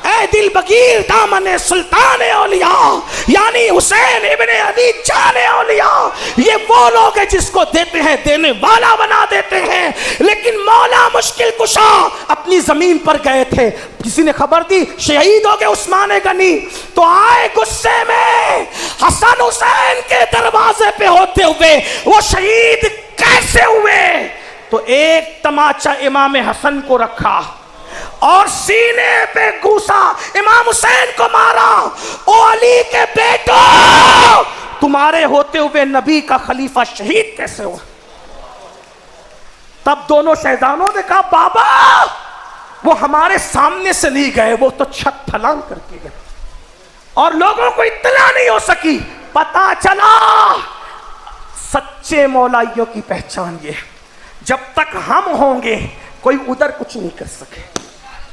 اے دل بگیر دامن سلطان اولیاء، یعنی حسین ابن علی جان اولیاء، یہ وہ لوگ ہیں جس کو دیتے ہیں دینے والا بنا دیتے ہیں۔ لیکن مولا مشکل کشا اپنی زمین پر گئے تھے، کسی نے خبر دی شہید ہو گئے عثمان غنی، تو آئے غصے میں حسن حسین کے دروازے پہ ہوتے ہوئے وہ شہید کیسے ہوئے؟ تو ایک تماچا امام حسن کو رکھا اور سینے پہ گھوسا، امام حسین کو مارا۔ او علی کے بیٹو، تمہارے ہوتے ہوئے نبی کا خلیفہ شہید کیسے ہوا؟ تب دونوں شہزادوں نے کہا بابا وہ ہمارے سامنے سے نہیں گئے، وہ تو چھت پھلانگ کر کے گئے اور لوگوں کو اطلاع نہیں ہو سکی۔ پتا چلا سچے مولائیوں کی پہچان یہ، جب تک ہم ہوں گے کوئی ادھر کچھ نہیں کر سکے۔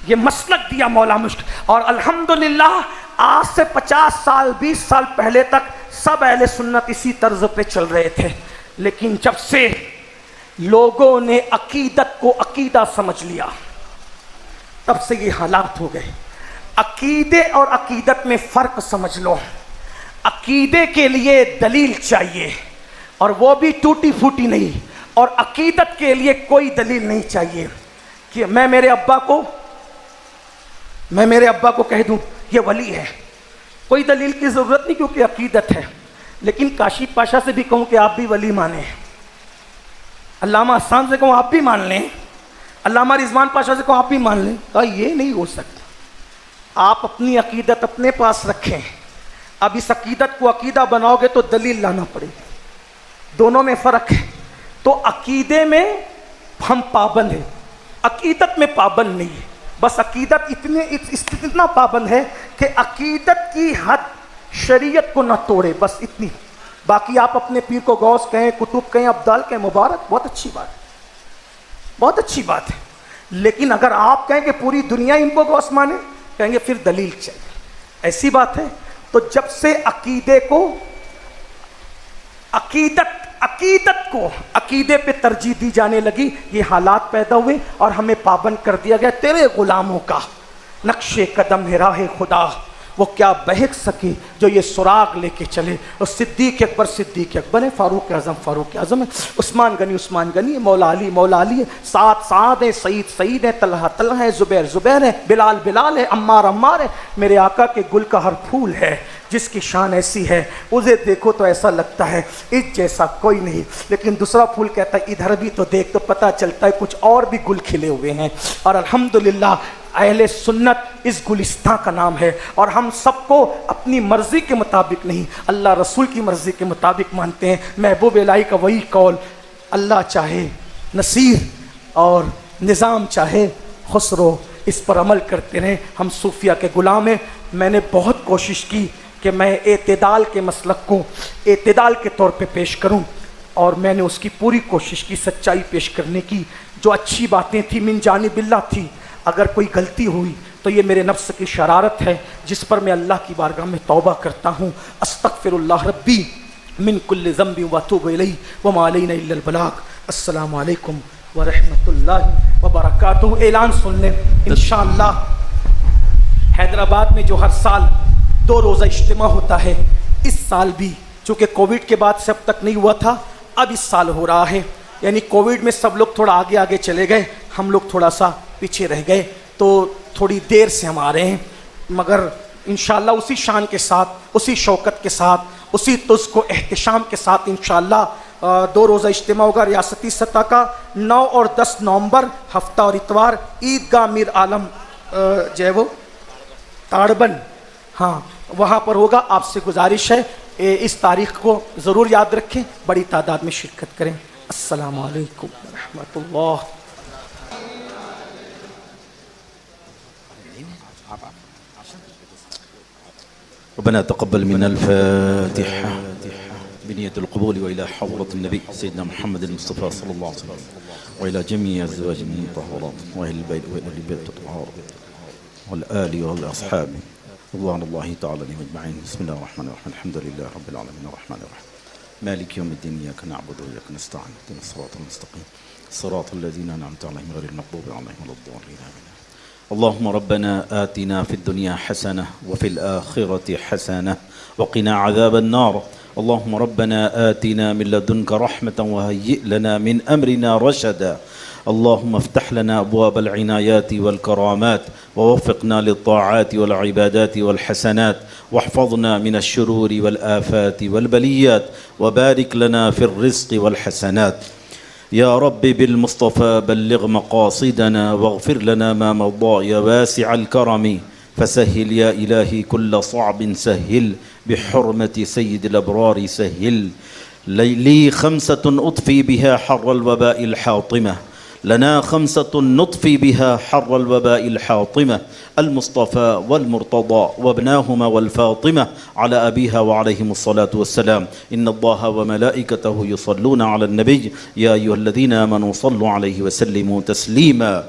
یہ مسلک دیا مولا مشکل، اور الحمدللہ آج سے 50 سال 20 سال پہلے تک سب اہل سنت اسی طرز پہ چل رہے تھے، لیکن جب سے لوگوں نے عقیدت کو عقیدہ سمجھ لیا تب سے یہ حالات ہو گئے۔ عقیدے اور عقیدت میں فرق سمجھ لو۔ عقیدے کے لیے دلیل چاہیے اور وہ بھی ٹوٹی پھوٹی نہیں، اور عقیدت کے لیے کوئی دلیل نہیں چاہیے کہ میں میرے ابا کو کہہ دوں یہ ولی ہے، کوئی دلیل کی ضرورت نہیں کیونکہ عقیدت ہے۔ لیکن کاشی پاشا سے بھی کہوں کہ آپ بھی ولی مانیں، علامہ احسان سے کہوں آپ بھی مان لیں، علامہ رضوان پاشا سے کہوں آپ بھی مان لیں، کہا یہ نہیں ہو سکتا۔ آپ اپنی عقیدت اپنے پاس رکھیں، اب اس عقیدت کو عقیدہ بناؤ گے تو دلیل لانا پڑے گی، دونوں میں فرق ہے۔ تو عقیدے میں ہم پابند ہیں، عقیدت میں پابند نہیں ہے۔ بس عقیدت اتنا پابند ہے کہ عقیدت کی حد شریعت کو نہ توڑے، بس اتنی۔ باقی آپ اپنے پیر کو غوث کہیں، کتب کہیں، ابدال کہیں، مبارک، بہت اچھی بات ہے، بہت اچھی بات ہے۔ لیکن اگر آپ کہیں کہ پوری دنیا ان کو غوث مانے، کہیں گے پھر دلیل چاہیے، ایسی بات ہے۔ تو جب سے عقیدت کو عقیدے پہ ترجیح دی جانے لگی، یہ حالات پیدا ہوئے اور ہمیں پابند کر دیا گیا۔ تیرے غلاموں کا نقش قدم ہے راہ خدا، وہ کیا بہک سکے جو یہ سراغ لے کے چلے. اور صدیق اکبر ہے، فاروق اعظم ہے، عثمان غنی ہے، مولا علی ہے، سعد ہے، سعید ہے، طلحہ ہے، زبیر ہے، بلال ہے، عمار ہے. میرے آقا کے گل کا ہر پھول ہے جس کی شان ایسی ہے اسے دیکھو تو ایسا لگتا ہے اس جیسا کوئی نہیں. لیکن دوسرا پھول کہتا ہے ادھر بھی تو دیکھ تو پتہ چلتا ہے کچھ اور بھی گل کھلے ہوئے ہیں. اور الحمدللہ اہل سنت اس گلستان کا نام ہے. اور ہم سب کو اپنی مرضی کے مطابق نہیں، اللہ رسول کی مرضی کے مطابق مانتے ہیں. محبوب الہی کا وہی قول، اللہ چاہے نصیر اور نظام چاہے خسرو، اس پر عمل کرتے رہیں. ہم صوفیہ کے غلام ہیں. میں نے بہت کوشش کی کہ میں اعتدال کے مسلک کو اعتدال کے طور پہ پیش کروں، اور میں نے اس کی پوری کوشش کی، سچائی پیش کرنے کی. جو اچھی باتیں تھیں من جانب اللہ تھی. اگر کوئی غلطی ہوئی تو یہ میرے نفس کی شرارت ہے جس پر میں اللہ کی بارگاہ میں توبہ کرتا ہوں. استغفر اللہ ربی من کل ذنب واتوب الیہ وما علینا الا البلاغ. السلام علیکم ورحمۃ اللہ وبرکاتہ. اعلان سن لیں انشاءاللہ حیدرآباد میں جو ہر سال 2 روزہ اجتماع ہوتا ہے، اس سال بھی چونکہ کووڈ کے بعد سے اب تک نہیں ہوا تھا، اب اس سال ہو رہا ہے. یعنی کووڈ میں سب لوگ تھوڑا آگے چلے گئے، ہم لوگ تھوڑا سا پیچھے رہ گئے، تو تھوڑی دیر سے ہم آ رہے ہیں. مگر انشاءاللہ اسی شان کے ساتھ، اسی شوکت کے ساتھ، اسی تزک و احتشام کے ساتھ انشاءاللہ 2 روزہ اجتماع ہوگا ریاستی سطح کا 9 اور 10 نومبر، ہفتہ اور اتوار، عیدگاہ میر عالم جو ہے وہ تاڑبن، ہاں وہاں پر ہوگا. آپ سے گزارش ہے اس تاریخ کو ضرور یاد رکھیں، بڑی تعداد میں شرکت کریں. السلام علیکم ورحمۃ اللہ. ربنا تقبل منا الفاتحة بنية القبول وإلى حضرة النبي سيدنا محمد المصطفى صلى الله عليه وسلم وإلى جميع أزواج المطهرات وأهل البيت الطهار والآل والأصحاب رضوان الله تعالى عليهم أجمعين. بسم الله الرحمن الرحيم. الحمد لله رب العالمين الرحمن الرحيم مالك يوم الدين إياك نعبد وإياك نستعين اهدنا الصراط المستقيم صراط الذين أنعمت عليهم غير المغضوب عليهم ولا الضالين آمين. اللهم ربنا آتنا في الدنيا حسنة وفي الآخرة حسنة وقنا عذاب النار. اللهم ربنا آتنا من لدنك رحمة وهيئ لنا من أمرنا رشدا. اللهم افتح لنا أبواب العنايات والكرامات ووفقنا للطاعات والعبادات والحسنات واحفظنا من الشرور والآفات والبليات وبارك لنا في الرزق والحسنات. يا رب بالمصطفى بلغ مقاصدنا واغفر لنا ما مضى يا واسع الكرم فسهل يا إلهي كل صعب سهل بحرمة سيد الأبرار سهل. لي 5 أطفي بها حر الوباء الحاطمة، لنا 5 نطفي بها حر الوباء الحاطمة، المصطفى والمرتضى وابناهما والفاطمة على أبيها وعليهم الصلاة والسلام. إن الله وملائكته يصلون على النبي يا أيها الذين آمنوا صلوا عليه وسلموا تسليما.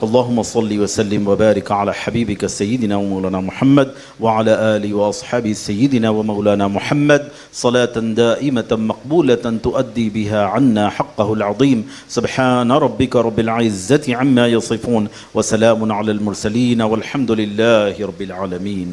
اللهم صل وسلم وبارك على حبيبك سيدنا ومولانا محمد وعلى آله وأصحابه سيدنا ومولانا محمد صلاة دائمة مقبولة تؤدي بها عنا حقه العظيم. سبحان ربك رب العزة عما يصفون وسلام على المرسلين والحمد لله رب العالمين.